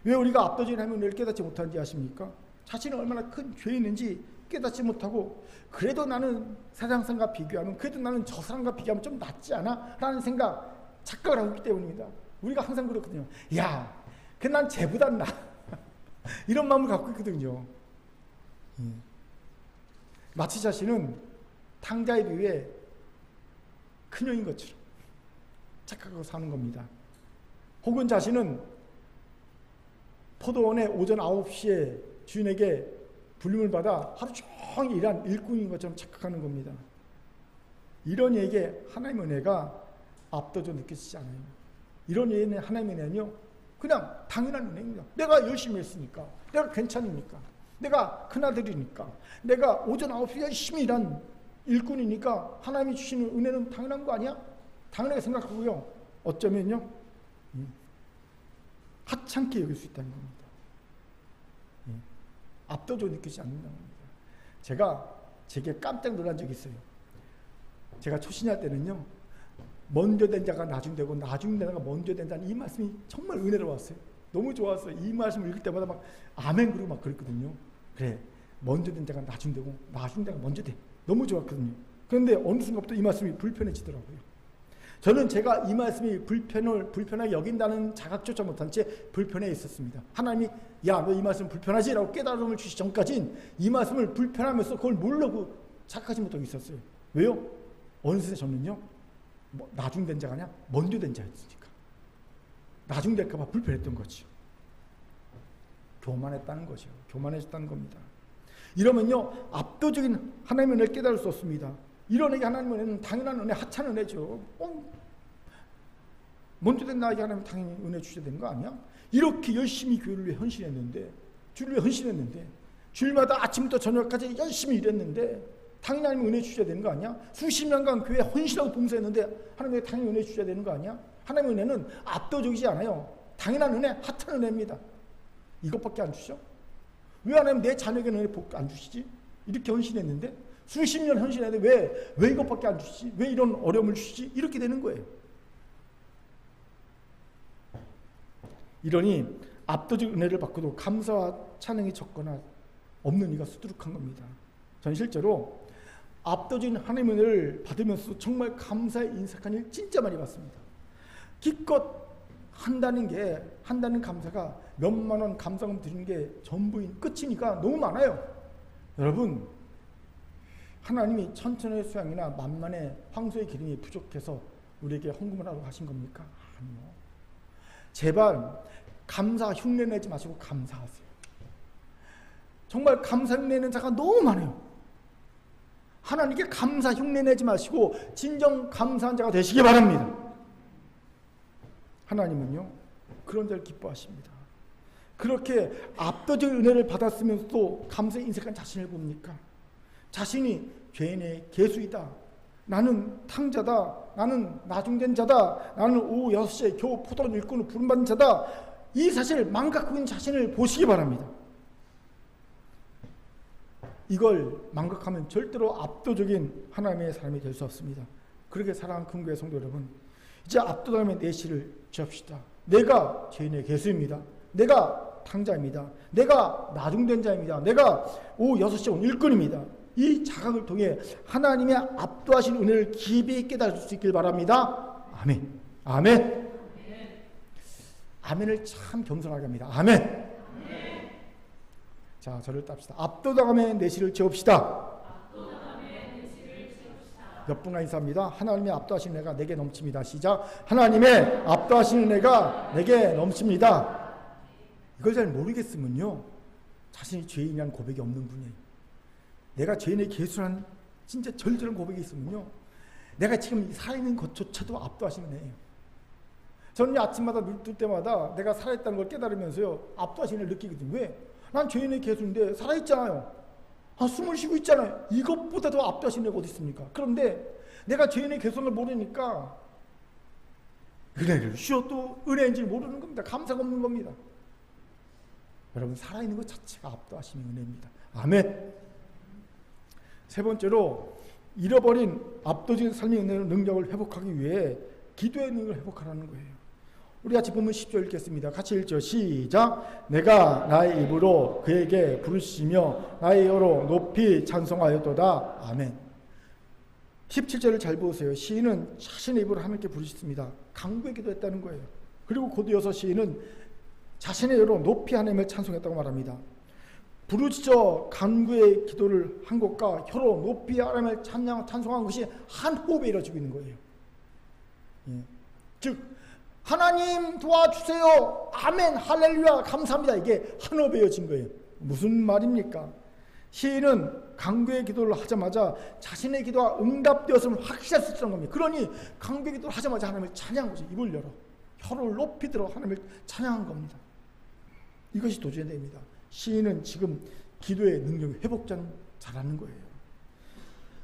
왜 우리가 압도적인 하나님의 은혜를 깨닫지 못하는지 아십니까? 자신이 얼마나 큰 죄인인지 깨닫지 못하고, 그래도 나는 세상사람과 비교하면, 그래도 나는 저 사람과 비교하면 좀 낫지 않아? 라는 착각을 하고 있기 때문입니다. 우리가 항상 그렇거든요. 야, 난 쟤보다 나. 이런 마음을 갖고 있거든요. 마치 자신은 탕자에 비해 큰형인 것처럼 착각하고 사는 겁니다. 혹은 자신은 포도원에 오전 9시에 주인에게 불림을 받아 하루 종일 일한 일꾼인 것처럼 착각하는 겁니다. 이런 이에게 하나님의 은혜가 압도적으로 느껴지지 않아요. 이런 이에는 하나님의 은혜는요, 그냥 당연한 은혜입니다. 내가 열심히 했으니까, 내가 괜찮으니까, 내가 큰아들이니까, 내가 오전 9시 열심히 일한 일꾼이니까 하나님이 주시는 은혜는 당연한 거 아니야? 당연하게 생각하고요, 어쩌면요 하찮게 여길 수 있다는 겁니다. 압도적으로 느끼지 않는다는 겁니다. 제게 깜짝 놀란 적이 있어요. 제가 초신할 때는요, 먼저 된 자가 나중되고 나중된 자가 먼저 된다는 이 말씀이 정말 은혜로웠어요. 너무 좋았어요. 이 말씀을 읽을 때마다 막 아멘 그러고 막 그랬거든요. 그래, 먼저 된 자가 나중되고 나중된 자가 먼저 돼. 너무 좋았거든요. 그런데 어느 순간부터 이 말씀이 불편해지더라고요. 저는 제가 이 말씀이 불편하게 여긴다는 자각조차 못한 채 불편해 있었습니다. 하나님이 야, 너 이 말씀 불편하지? 라고 깨달음을 주시기 전까지는 이 말씀을 불편하면서 그걸 모르고 착각하지 못하고 있었어요. 왜요? 어느새 저는요, 나중된 자가 아니라 먼저 된 자였으니까. 나중될까 봐 불편했던 거죠. 교만했다는 거죠. 교만해졌다는 겁니다. 이러면요, 압도적인 하나님의 은혜를 깨달을 수 없습니다. 이런 에게 하나님의 은혜는 당연한 은혜, 하찮은 은혜죠. 먼저 된 나에게 하나님 당연히 은혜 주셔야 되는 거 아니야? 이렇게 열심히 교회를 위해 헌신했는데, 주를 위해 헌신했는데, 주일마다 아침부터 저녁까지 열심히 일했는데 당연히 하나님 은혜 주셔야 되는 거 아니야? 수십 년간 교회에 헌신하고 봉사했는데 하나님께 당연히 은혜 주셔야 되는 거 아니야? 하나님의 은혜는 압도적이지 않아요. 당연한 은혜, 하찮은 은혜입니다. 이것밖에 안 주셔? 왜 하나님 내 자녀에게는 은혜 복 안 주시지? 이렇게 헌신했는데, 수십 년 헌신했는데 왜 이것밖에 안 주시지? 왜 이런 어려움을 주시지? 이렇게 되는 거예요. 이러니 압도적 은혜를 받고도 감사와 찬양이 적거나 없는 이가 수두룩한 겁니다. 저는 실제로 압도적인 하나님의 은혜를 받으면서 정말 감사에 인색한 일 진짜 많이 봤습니다. 기껏 한다는 감사가 몇만 원 감사금 드리는 게 전부인 끝이니까 너무 많아요. 여러분, 하나님이 천천의 수양이나 만만의 황소의 기름이 부족해서 우리에게 헌금을 하라고 하신 겁니까? 아니요. 제발 감사 흉내내지 마시고 감사하세요. 정말 감사 흉내내는 자가 너무 많아요. 하나님께 감사 흉내내지 마시고 진정 감사한 자가 되시기 바랍니다. 하나님은요, 그런 자를 기뻐하십니다. 그렇게 압도적인 은혜를 받았으면서도 감사에 인색한 자신을 봅니까? 자신이 죄인의 개수이다, 나는 탕자다, 나는 나중된 자다, 나는 오후 6시에 겨우 포도원 일꾼을 부름받은 자다, 이 사실을 망각하고 있는 자신을 보시기 바랍니다. 이걸 망각하면 절대로 압도적인 하나님의 사람이 될 수 없습니다. 그렇게 사랑하는 큰교회 성도 여러분, 이제 압도당의 내실을 취합시다. 내가 죄인의 개수입니다. 내가 탕자입니다. 내가 나중된 자입니다. 내가 오후 6시에 온 일꾼입니다. 이 자각을 통해 하나님의 압도하신 은혜를 깊이 깨달을 수 있길 바랍니다. 아멘. 아멘. 아멘을 참 겸손하게 합니다. 아멘. 자, 저를 땁시다. 압도당함의 내실을 채웁시다. 몇 분간 인사합니다. 하나님의 압도하신 은혜가 내게 넘칩니다. 시작. 하나님의 압도하신 은혜가 내게 넘칩니다. 이걸 잘 모르겠으면요, 자신이 죄인이라는 고백이 없는 분이에요. 내가 죄인의 개수란 진짜 절절한 고백이 있으면요, 내가 지금 살아있는 것조차도 압도하신 은혜예요. 저는 아침마다 눈 뜰 때마다 내가 살아있다는 걸 깨달으면서요, 압도하신 은혜를 느끼거든요. 왜? 난 죄인의 개수인데 살아있잖아요. 숨을 쉬고 있잖아요. 이것보다 더 압도하신 은혜가 어디 있습니까? 그런데 내가 죄인의 개수를 모르니까 은혜를 쉬어도 은혜인지 모르는 겁니다. 감사가 없는 겁니다. 여러분, 살아있는 것 자체가 압도하심의 은혜입니다. 아멘. 세 번째로, 잃어버린 압도적인 삶의 은혜의 능력을 회복하기 위해 기도의 능력을 회복하라는 거예요. 우리 같이 보면 10절 읽겠습니다. 같이 읽죠. 시작. 내가 나의 입으로 그에게 부르시며 나의 혀로 높이 찬송하였도다. 아멘. 17절을 잘 보세요. 시인은 자신의 입으로 하나님께 부르셨습니다. 간구의 기도했다는 거예요. 그리고 곧 이어서 시인은 자신의 혀로 높이 하나님을 찬송했다고 말합니다. 부르짖어 간구의 기도를 한 것과 혀로 높이 하나님을 찬송한 것이 한 호흡에 이루어지고 있는 거예요. 즉, 하나님 도와주세요, 아멘, 할렐루야, 감사합니다, 이게 한 호흡에 이어진 거예요. 무슨 말입니까? 시인은 강구의 기도를 하자마자 자신의 기도가 응답되었음을 확실할 수 있다는 겁니다. 그러니 강구의 기도를 하자마자 하나님을 찬양한 거죠. 입을 열어 혀를 높이 들어 하나님을 찬양한 겁니다. 이것이 도전됩니다. 시인은 지금 기도의 능력이 잘하는 거예요.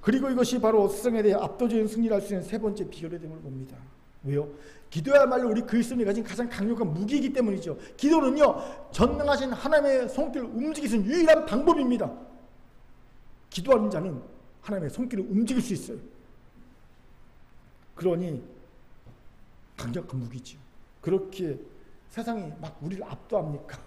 그리고 이것이 바로 세상에 대해 압도적인 승리를 할 수 있는 세 번째 비결이 됨을 봅니다. 왜요? 기도야말로 우리 그리스도인이 가진 가장 강력한 무기이기 때문이죠. 기도는요, 전능하신 하나님의 손길을 움직일 수 있는 유일한 방법입니다. 기도하는 자는 하나님의 손길을 움직일 수 있어요. 그러니 강력한 무기죠. 그렇게 세상이 막 우리를 압도합니까?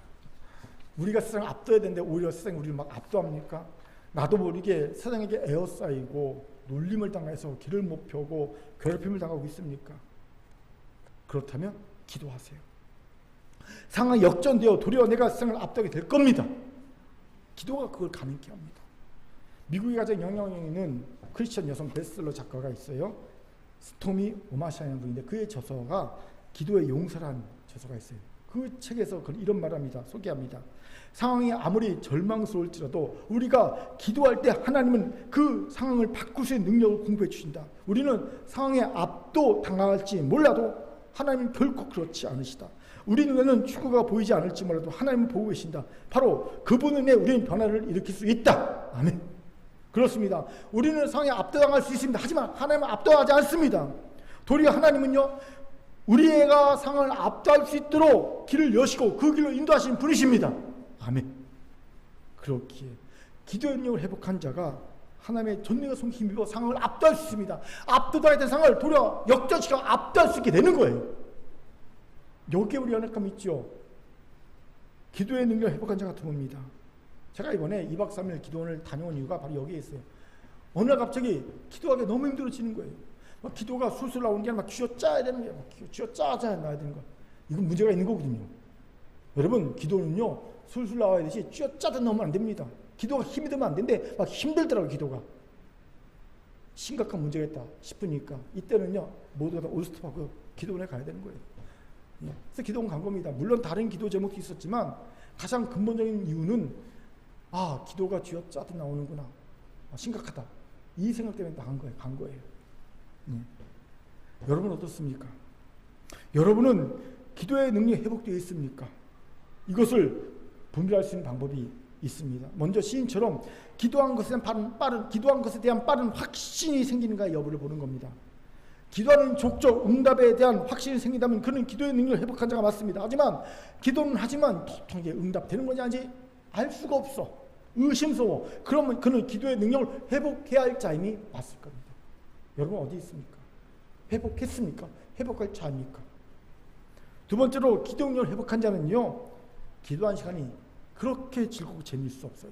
우리가 세상을 압도해야 되는데 오히려 세상이 우리를 막 압도합니까? 나도 모르게 세상에게 에워싸이고 놀림을 당해서 길을 못 펴고 괴롭힘을 당하고 있습니까? 그렇다면 기도하세요. 상황이 역전되어 도리어 내가 세상을 압도하게 될 겁니다. 기도가 그걸 가능케 합니다. 미국에 가장 영향력 있는 크리스천 여성 베스트셀러 작가가 있어요. 스토미 오마샤라는 분인데 그의 저서가 기도의 용서라는 저서가 있어요. 그 책에서 이런 말합니다. 소개합니다. 상황이 아무리 절망스러울지라도 우리가 기도할 때 하나님은 그 상황을 바꿀 수 있는 능력을 공부해 주신다. 우리는 상황에 압도당할지 몰라도 하나님은 결코 그렇지 않으시다. 우리 눈에는 축구가 보이지 않을지 몰라도 하나님은 보고 계신다. 바로 그분 은혜에 우리는 변화를 일으킬 수 있다. 아멘. 그렇습니다. 우리는 상황에 압도당할 수 있습니다. 하지만 하나님은 압도하지 않습니다. 도리어 하나님은요, 우리가 상황을 압도할 수 있도록 길을 여시고 그 길로 인도하시는 분이십니다. 아멘. 그렇기에 기도의 능력을 회복한 자가 하나님의 전능의 손 힘입어 상황을 압도할 수 있습니다. 압도당했던 상황을 도리어 역전시켜 압도할 수 있게 되는 거예요. 여기에 우리 연약함이 있죠. 기도의 능력을 회복한 자가 드뭅니다. 제가 이번에 2박 3일 기도원을 다녀온 이유가 바로 여기에 있어요. 어느 날 갑자기 기도하기 너무 힘들어지는 거예요. 막 기도가 술술 나오는 게 아니라 막 쥐어짜야 되는 거예요. 쥐어짜야 나야 되는 거. 이건 문제가 있는 거거든요. 여러분, 기도는요, 술술 나와야 되지 쥐어짜다 넣으면 안 됩니다. 기도가 힘이 들면 안 되는데 막 힘들더라고요. 기도가 심각한 문제가 있다 싶으니까 이때는요, 모두가 다 올스톱하고 기도원에 가야 되는 거예요. 그래서 기도원 간 겁니다. 물론 다른 기도 제목도 있었지만 가장 근본적인 이유는 기도가 쥐어짜듯 나오는구나, 심각하다, 이 생각 때문에 간 거예요. 여러분 어떻습니까? 여러분은 기도의 능력이 회복되어 있습니까? 이것을 분별할 수 있는 방법이 있습니다. 먼저 시인처럼 기도한 것에 대한 빠른 확신이 생기는가 여부를 보는 겁니다. 기도하는 족적 응답에 대한 확신이 생긴다면 그는 기도의 능력을 회복한 자가 맞습니다. 하지만 기도는 하지만 도통 이게 응답되는 건지 아닌지 알 수가 없어. 의심스러워. 그러면 그는 기도의 능력을 회복해야 할 자임이 맞을 겁니다. 여러분 어디 있습니까? 회복했습니까? 회복할 자입니까? 두 번째로 기도 능력을 회복한 자는요, 기도한 시간이 그렇게 즐겁고 재미있을 수 없어요.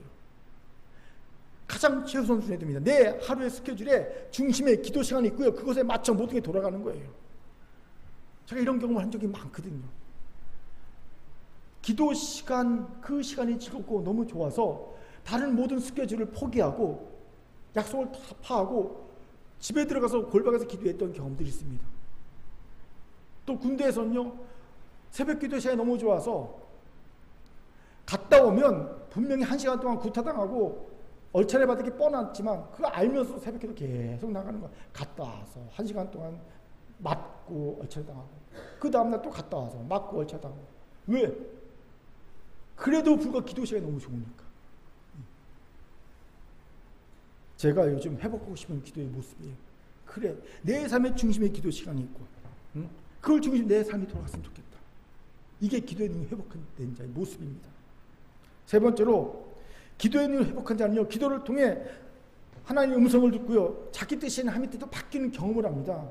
가장 최우선순위에 듭니다. 내 하루의 스케줄에 중심에 기도 시간이 있고요, 그것에 맞춰 모든 게 돌아가는 거예요. 제가 이런 경험을 한 적이 많거든요. 기도 시간, 그 시간이 즐겁고 너무 좋아서 다른 모든 스케줄을 포기하고 약속을 다 파하고 집에 들어가서 골방에서 기도했던 경험들이 있습니다. 또 군대에서는요, 새벽 기도 시간이 너무 좋아서 갔다 오면 분명히 1시간 동안 구타당하고 얼차례 받을 게 뻔했지만 그거 알면서 새벽 기도 계속 나가는 거야. 갔다 와서 1시간 동안 맞고 얼차례 당하고 그 다음날 또 갔다 와서 맞고 얼차례 당하고. 왜? 그래도 불구하고 기도 시간이 너무 좋으니까. 제가 요즘 회복하고 싶은 기도의 모습이에요. 그래, 내 삶의 중심에 기도 시간이 있고, 그걸 중심에 내 삶이 돌아갔으면 좋겠다. 이게 기도의 능력이 회복된 자의 모습입니다. 세 번째로, 기도의 능력을 회복한 자는요, 기도를 통해 하나님의 음성을 듣고요, 자기 뜻이 아닌 하나님의 뜻도 바뀌는 경험을 합니다.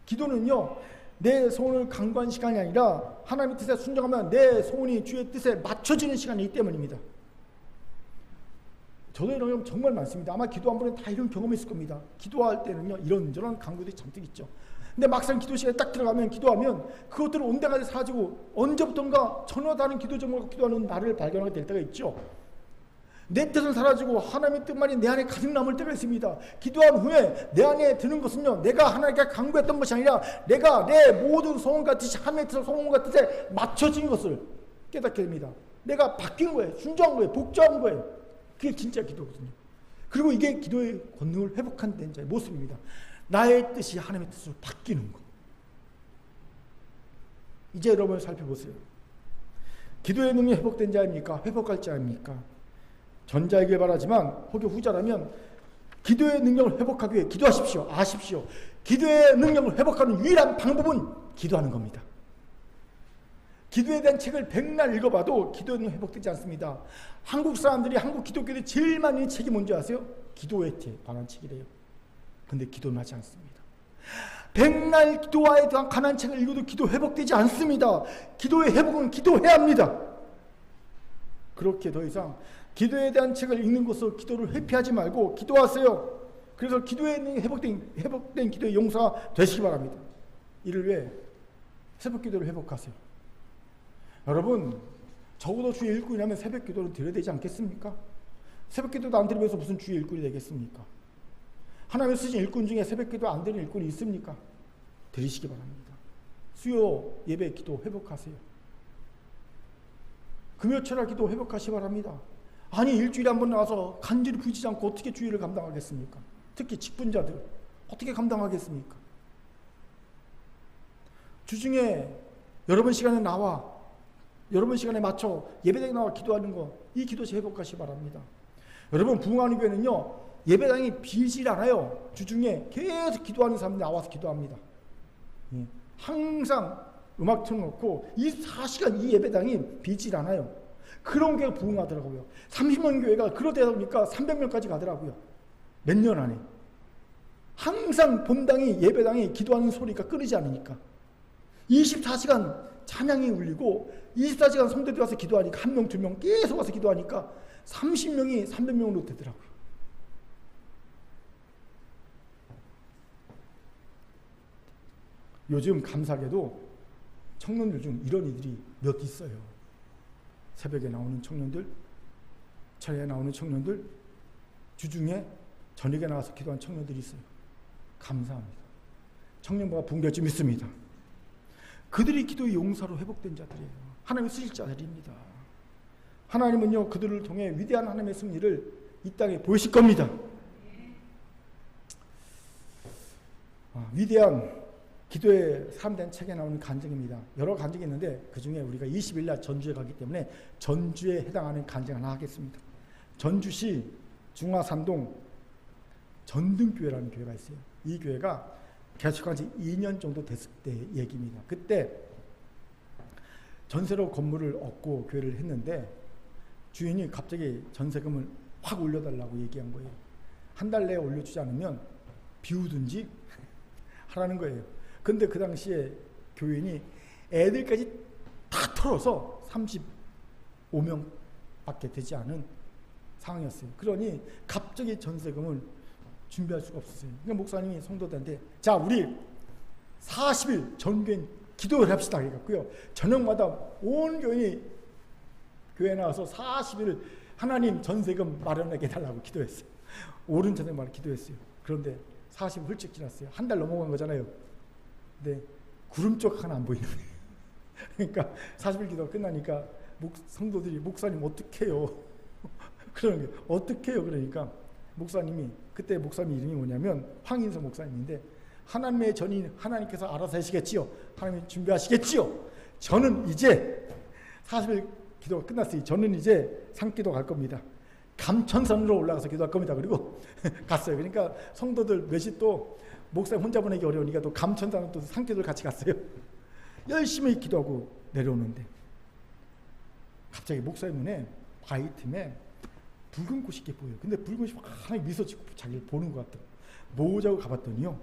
기도는요, 내 소원을 간구한 시간이 아니라 하나님의 뜻에 순종하면 내 소원이 주의 뜻에 맞춰지는 시간이기 때문입니다. 저도 이런 경험 정말 많습니다. 아마 기도 한 번에 다 이런 경험이 있을 겁니다. 기도할 때는요, 이런저런 간구들이 잔뜩 있죠. 근데 막상 기도 시간에 딱 들어가면, 기도하면 그것들은 온데간데 사라지고 언제부턴가 전혀 다른 기도 제목으로 기도하는 나를 발견하게 될 때가 있죠. 내 뜻은 사라지고 하나님의 뜻만이 내 안에 가득 남을 때가 있습니다. 기도한 후에 내 안에 드는 것은요, 내가 하나님께 간구했던 것이 아니라 내가 내 모든 소원과 뜻이 하나님의 뜻과 소원과 뜻에 맞춰진 것을 깨닫게 됩니다. 내가 바뀐 거예요. 순종한 거예요. 복종한 거예요. 그게 진짜 기도거든요. 그리고 이게 기도의 권능을 회복한 된 자의 모습입니다. 나의 뜻이 하나님의 뜻으로 바뀌는 거. 이제 여러분 살펴보세요. 기도의 능력이 회복된 자입니까? 회복할 자입니까? 전자이길 바라지만 혹여 후자라면 기도의 능력을 회복하기 위해 기도하십시오. 아십시오. 기도의 능력을 회복하는 유일한 방법은 기도하는 겁니다. 기도에 대한 책을 백날 읽어봐도 기도의 능력이 회복되지 않습니다. 한국 사람들이 한국 기독교들이 제일 많이 읽는 책이 뭔지 아세요? 기도에 관한 책이래요. 근데 기도는 하지 않습니다. 백날 기도와에 대한 관한 책을 읽어도 기도 회복되지 않습니다. 기도의 회복은 기도해야 합니다. 그렇게 더 이상 기도에 대한 책을 읽는 것으로 기도를 회피하지 말고 기도하세요. 그래서 기도에 회복된 기도의 용사가 되시기 바랍니다. 이를 위해 새벽 기도를 회복하세요. 여러분, 적어도 주의 일꾼이라면 새벽 기도를 드려야 되지 않겠습니까? 새벽 기도도 안 드리면서 무슨 주의 일꾼이 되겠습니까? 하나님의 쓰신 일꾼 중에 새벽 기도 안 드리는 일꾼이 있습니까? 드리시기 바랍니다. 수요 예배 기도 회복하세요. 금요철야 기도 회복하시기 바랍니다. 아니, 일주일에 한 번 나와서 간절히 부지지 않고 어떻게 주일을 감당하겠습니까? 특히 직분자들 어떻게 감당하겠습니까? 주중에 여러분 시간에 나와 여러분 시간에 맞춰 예배당에 나와 기도하는 거, 이 기도시 회복하시기 바랍니다. 여러분, 부흥하는 교회는요, 예배당이 비질 않아요. 주중에 계속 기도하는 사람들이 나와서 기도합니다. 항상 음악 틀어놓고 24시간 이 예배당이 비질 않아요. 그런 교회가 부흥하더라고요. 30명 교회가 그러다 보니까 300명까지 가더라고요. 몇 년 안에. 항상 본당이 예배당이 기도하는 소리가 끊이지 않으니까. 24시간 찬양이 울리고 24시간 성도들이 와서 기도하니까 한 명, 두 명 계속 와서 기도하니까 30명이 300명으로 되더라고요. 요즘 감사하게도 청년들 중 이런 이들이 몇 있어요. 새벽에 나오는 청년들, 철야에 나오는 청년들, 주중에 저녁에 나와서 기도하는 청년들이 있어요. 감사합니다. 청년부가 붕괴할 줄 믿습니다. 그들이 기도의 용사로 회복된 자들이에요. 하나님이 쓰실 자들입니다. 하나님은요, 그들을 통해 위대한 하나님의 승리를 이 땅에 보이실 겁니다. 위대한 기도의 3단 책에 나오는 간증입니다. 여러 간증이 있는데 그 중에 우리가 20일 날 전주에 가기 때문에 전주에 해당하는 간증 하나 하겠습니다. 전주시 중화산동 전등교회라는 교회가 있어요. 이 교회가 개척한 지 2년 정도 됐을 때 얘기입니다. 그때 전세로 건물을 얻고 교회를 했는데 주인이 갑자기 전세금을 확 올려달라고 얘기한 거예요. 한 달 내에 올려주지 않으면 비우든지 하라는 거예요. 근데 그 당시에 교인이 애들까지 다 털어서 35명밖에 되지 않은 상황이었어요. 그러니 갑자기 전세금을 준비할 수가 없었어요. 그러니까 목사님이 성도들한테 자, 우리 40일 전교인 기도를 합시다 해갖고요. 저녁마다 온 교인이 교회에 나와서 40일 하나님 전세금 마련하게 해달라고 기도했어요. 옳은 저녁 말에 기도했어요. 그런데 40일 훌쩍 지났어요. 한 달 넘어간 거잖아요. 근데 구름 쪽 하나 안 보이는 거예요. 그러니까 40일 기도가 끝나니까 성도들이 목사님 어떡해요? 그러는 거예요. 어떡해요? 그러니까 목사님이, 그때 목사님 이름이 뭐냐면 황인서 목사님인데, 하나님의 전인 하나님께서 알아서 하시겠지요. 하나님이 준비하시겠지요. 저는 이제 40일 기도가 끝났어요. 저는 이제 산기도 갈 겁니다. 감천산으로 올라가서 기도할 겁니다. 그리고 갔어요. 그러니까 성도들 몇이 또 목사님 혼자 보내기 어려우니까 또 감천산으로 또 산기도를 같이 갔어요. 열심히 기도하고 내려오는데 갑자기 목사님 눈에 바위 틈에 붉은 꽃이 이렇게 보여요. 근데 붉은 꽃이 하나님 미소 짓고 자기를 보는 것 같아. 모으자고 가봤더니요,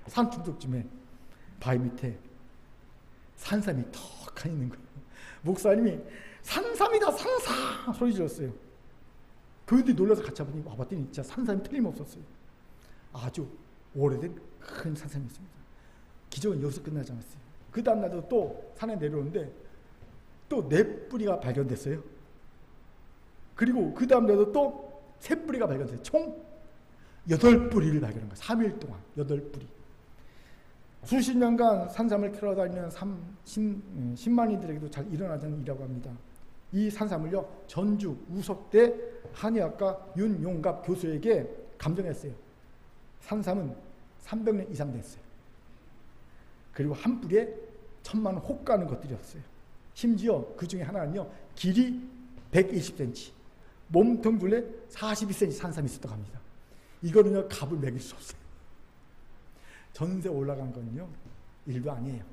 산 중턱쯤에 바위 밑에 산삼이 턱 있는 거예요. 목사님이 산삼이다 산삼 소리 질렀어요. 교인들이 놀라서 같이 와봤더니 진짜 산삼이 틀림없었어요. 아주 오래된 큰 산삼이었습니다. 기적은 여기서 끝나지 않았어요. 그 다음날도 또 산에 내려오는데 또 4뿌리가 발견됐어요. 그리고 그 다음날도 또 3뿌리가 발견됐어요. 총 8뿌리를 발견한 거예요. 3일 동안 8뿌리. 수십 년간 산삼을 캐러 다니는 10만인들에게도 잘 일어나지 않는 일이라고 합니다. 이 산삼을요, 전주 우석대 한의학과 윤용갑 교수에게 감정했어요. 산삼은 300년 이상 됐어요. 그리고 한 뿌리에 1000만 원 호가는 것들이었어요. 심지어 그 중에 하나는요, 길이 120cm, 몸통 둘레 42cm 산삼이 있었다고 합니다. 이거는요, 값을 매길 수 없어요. 전세 올라간 건요, 일도 아니에요.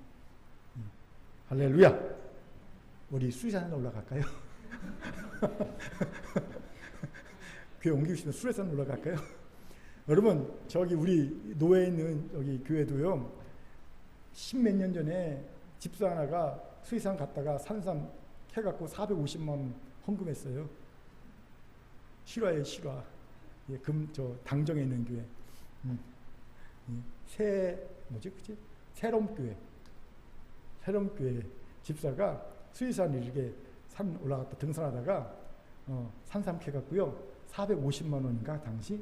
할렐루야. 우리 수리산에 올라갈까요? 교회 옮기고 싶으면 수리산 올라갈까요? 여러분, 저기 우리 노예에 있는 여기 교회도요, 10몇 년 전에 집사 하나가 수리산 갔다가 산삼 캐갖고 450만 원 헌금했어요. 실화예요, 실화. 예, 당정에 있는 교회. 새롬교회 집사가 수리산 이렇게 산 올라갔다 등산하다가 산삼 캐갖고요, 450만 원인가 당시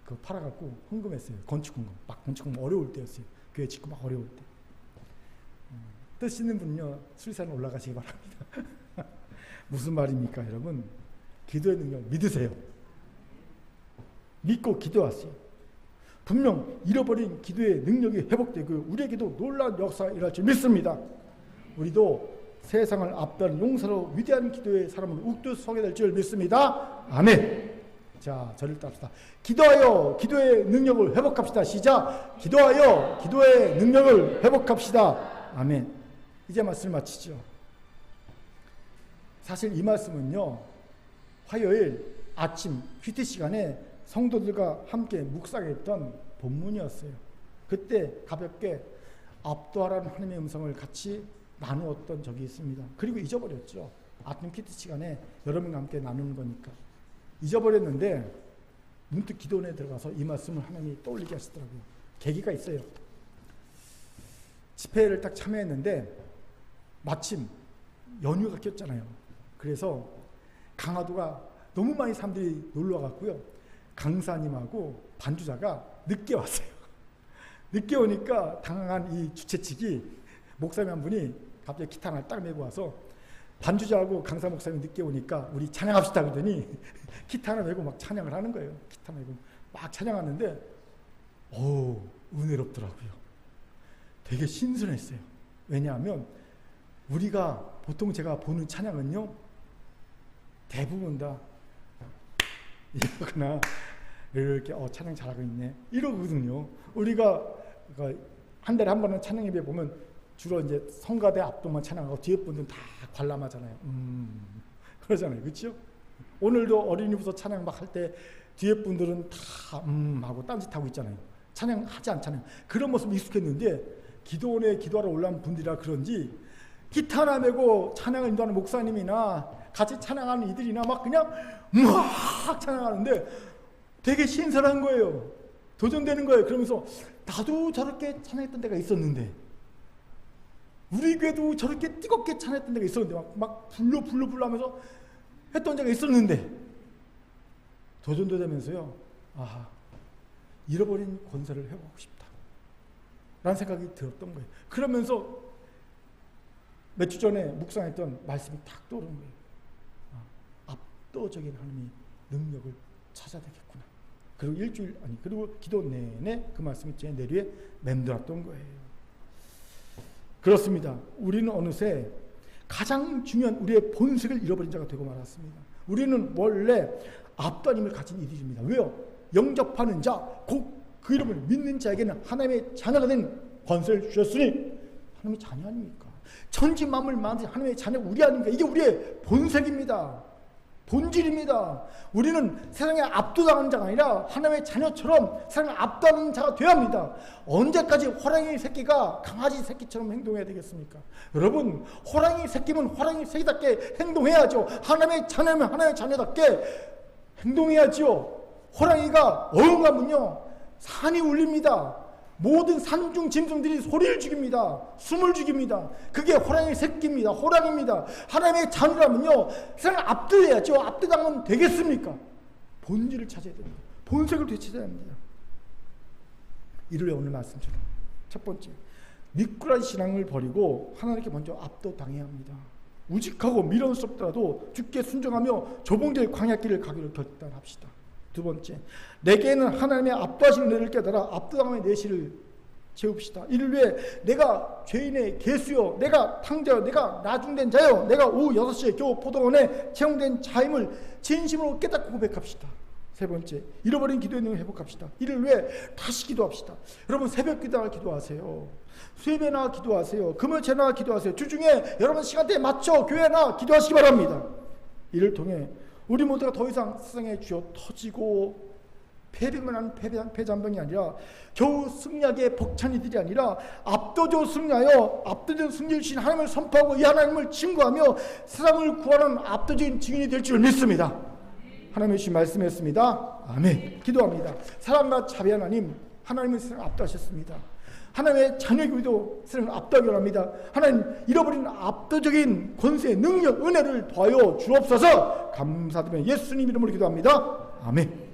그거 팔아갖고 헌금했어요. 건축헌금. 막 건축헌금 어려울 때였어요. 교회 짓고 막 어려울 때. 뜻 있는 분은요, 수리산 올라가시기 바랍니다. 무슨 말입니까, 여러분? 기도의 능력 믿으세요. 믿고 기도하세요. 분명 잃어버린 기도의 능력이 회복되고 우리에게도 놀라운 역사가 일어날 줄 믿습니다. 우리도 세상을 앞다른 용사로 위대한 기도의 사람을 우뚝 서게 될 줄 믿습니다. 아멘. 자, 저를 따릅시다. 기도하여 기도의 능력을 회복합시다. 시작. 기도하여 기도의 능력을 회복합시다. 아멘. 이제 말씀을 마치죠. 사실 이 말씀은요, 화요일 아침 큐티 시간에 성도들과 함께 묵상했던 본문이었어요. 그때 가볍게 압도하라는 하나님의 음성을 같이 나누었던 적이 있습니다. 그리고 잊어버렸죠. 아침 큐티 시간에 여러분과 함께 나누는 거니까. 잊어버렸는데 문득 기도원에 들어가서 이 말씀을 하나님이 떠올리게 하시더라고요. 계기가 있어요. 집회를 딱 참여했는데 마침 연휴가 꼈잖아요. 그래서 강화도가 너무 많이 사람들이 놀러 갔고요. 강사님하고 반주자가 늦게 왔어요. 늦게 오니까 당황한 이 주최 측이 목사님 한 분이 갑자기 기타 하나 딱 메고 와서 반주자하고 강사 목사님이 늦게 오니까 우리 찬양합시다 그러더니 기타 하나 메고 막 찬양을 하는 거예요. 기타 메고 막 찬양하는데 은혜롭더라고요. 되게 신선했어요. 왜냐하면 우리가 보통 제가 보는 찬양은요, 대부분 다 이러거나 이렇게 찬양 잘하고 있네 이러거든요. 우리가 한 달에 한 번은 찬양 예배 보면 주로 이제 성가대 앞동만 찬양하고 뒤에 분들은 다 관람하잖아요. 그러잖아요, 그렇죠? 오늘도 어린이부터 찬양 막 할 때 뒤에 분들은 다 하고 딴짓하고 있잖아요. 찬양하지 않잖아요. 그런 모습이 익숙했는데 기도원에 기도하러 올라온 분들이라 그런지 기타 하나 메고 찬양을 인도하는 목사님이나 같이 찬양하는 이들이나 막 그냥 막 찬양하는데 되게 신선한 거예요. 도전되는 거예요. 그러면서 나도 저렇게 찬양했던 때가 있었는데, 우리 교회도 저렇게 뜨겁게 찬양했던 때가 있었는데, 막 불러 하면서 했던 때가 있었는데, 도전도 되면서요, 잃어버린 권세를 회복하고 싶다 라는 생각이 들었던 거예요. 그러면서 몇 주 전에 묵상했던 말씀이 탁 떠오르는 거예요. 압도적인 하나님의 능력을 찾아야 되겠구나. 그리고 기도 내내 그 말씀이 제 내리에 맴돌았던 거예요. 그렇습니다. 우리는 어느새 가장 중요한 우리의 본색을 잃어버린 자가 되고 말았습니다. 우리는 원래 압도함을 가진 이들입니다. 왜요? 영접하는 자, 곧 그 이름을 믿는 자에게는 하나님의 자녀가 된 권세를 주셨으니, 하나님의 자녀 아닙니까? 천지 만물 만드신 하나님의 자녀가 우리 아닙니까? 이게 우리의 본색입니다. 본질입니다. 우리는 세상에 압도당하는 자가 아니라 하나님의 자녀처럼 세상에 압도하는 자가 되어야 합니다. 언제까지 호랑이 새끼가 강아지 새끼처럼 행동해야 되겠습니까? 여러분, 호랑이 새끼면 호랑이 새끼답게 행동해야죠. 하나님의 자녀면 하나님의 자녀답게 행동해야지요. 호랑이가 어흥하면요, 산이 울립니다. 모든 산중 짐승들이 소리를 죽입니다. 숨을 죽입니다. 그게 호랑이 새끼입니다. 호랑이입니다. 하나님의 자녀라면요, 세상을 압도해야죠. 압도당하면 되겠습니까? 본질을 찾아야 됩니다. 본색을 되찾아야 합니다. 이를 오늘 말씀처럼 첫 번째, 미꾸라지 신앙을 버리고 하나님께 먼저 압도당해야 합니다. 우직하고 미련스럽더라도 주께 순종하며 좁은 광야길을 가기로 결단합시다. 두 번째, 내게는 하나님의 압도하시는 은혜를 깨달아 압도당함의 내실을 채웁시다. 이를 위해 내가 죄인의 개수요, 내가 탕자요, 내가 나중된 자요, 내가 오후 6시에 겨우 포도원에 채용된 자임을 진심으로 깨닫고 고백합시다. 세 번째, 잃어버린 기도의 능력을 회복합시다. 이를 위해 다시 기도합시다. 여러분 새벽 기도나 기도하세요. 수요일에 나와 기도하세요. 금요일에 나와 기도하세요. 주중에 여러분 시간대에 맞춰 교회에 나와 기도하시기 바랍니다. 이를 통해 우리 모두가 더 이상 세상에 쥐어 터지고 패배만 하는 패잔병이 아니라 겨우 승리하기에 벅찬 이들이 아니라 압도적으로 승리하여 압도적인 승리를 주신 하나님을 선포하고 이 하나님을 증거하며 세상을 구하는 압도적인 증인이 될 줄 믿습니다. 하나님의 주신 말씀이었습니다. 아멘. 기도합니다. 사랑과 자비 하나님, 하나님은 세상을 압도하셨습니다. 하나님의 자녀의 교회도 세상을 압도하기 원합니다. 하나님, 잃어버린 압도적인 권세, 능력, 은혜를 더하여 주옵소서. 감사드리며 예수님 이름으로 기도합니다. 아멘.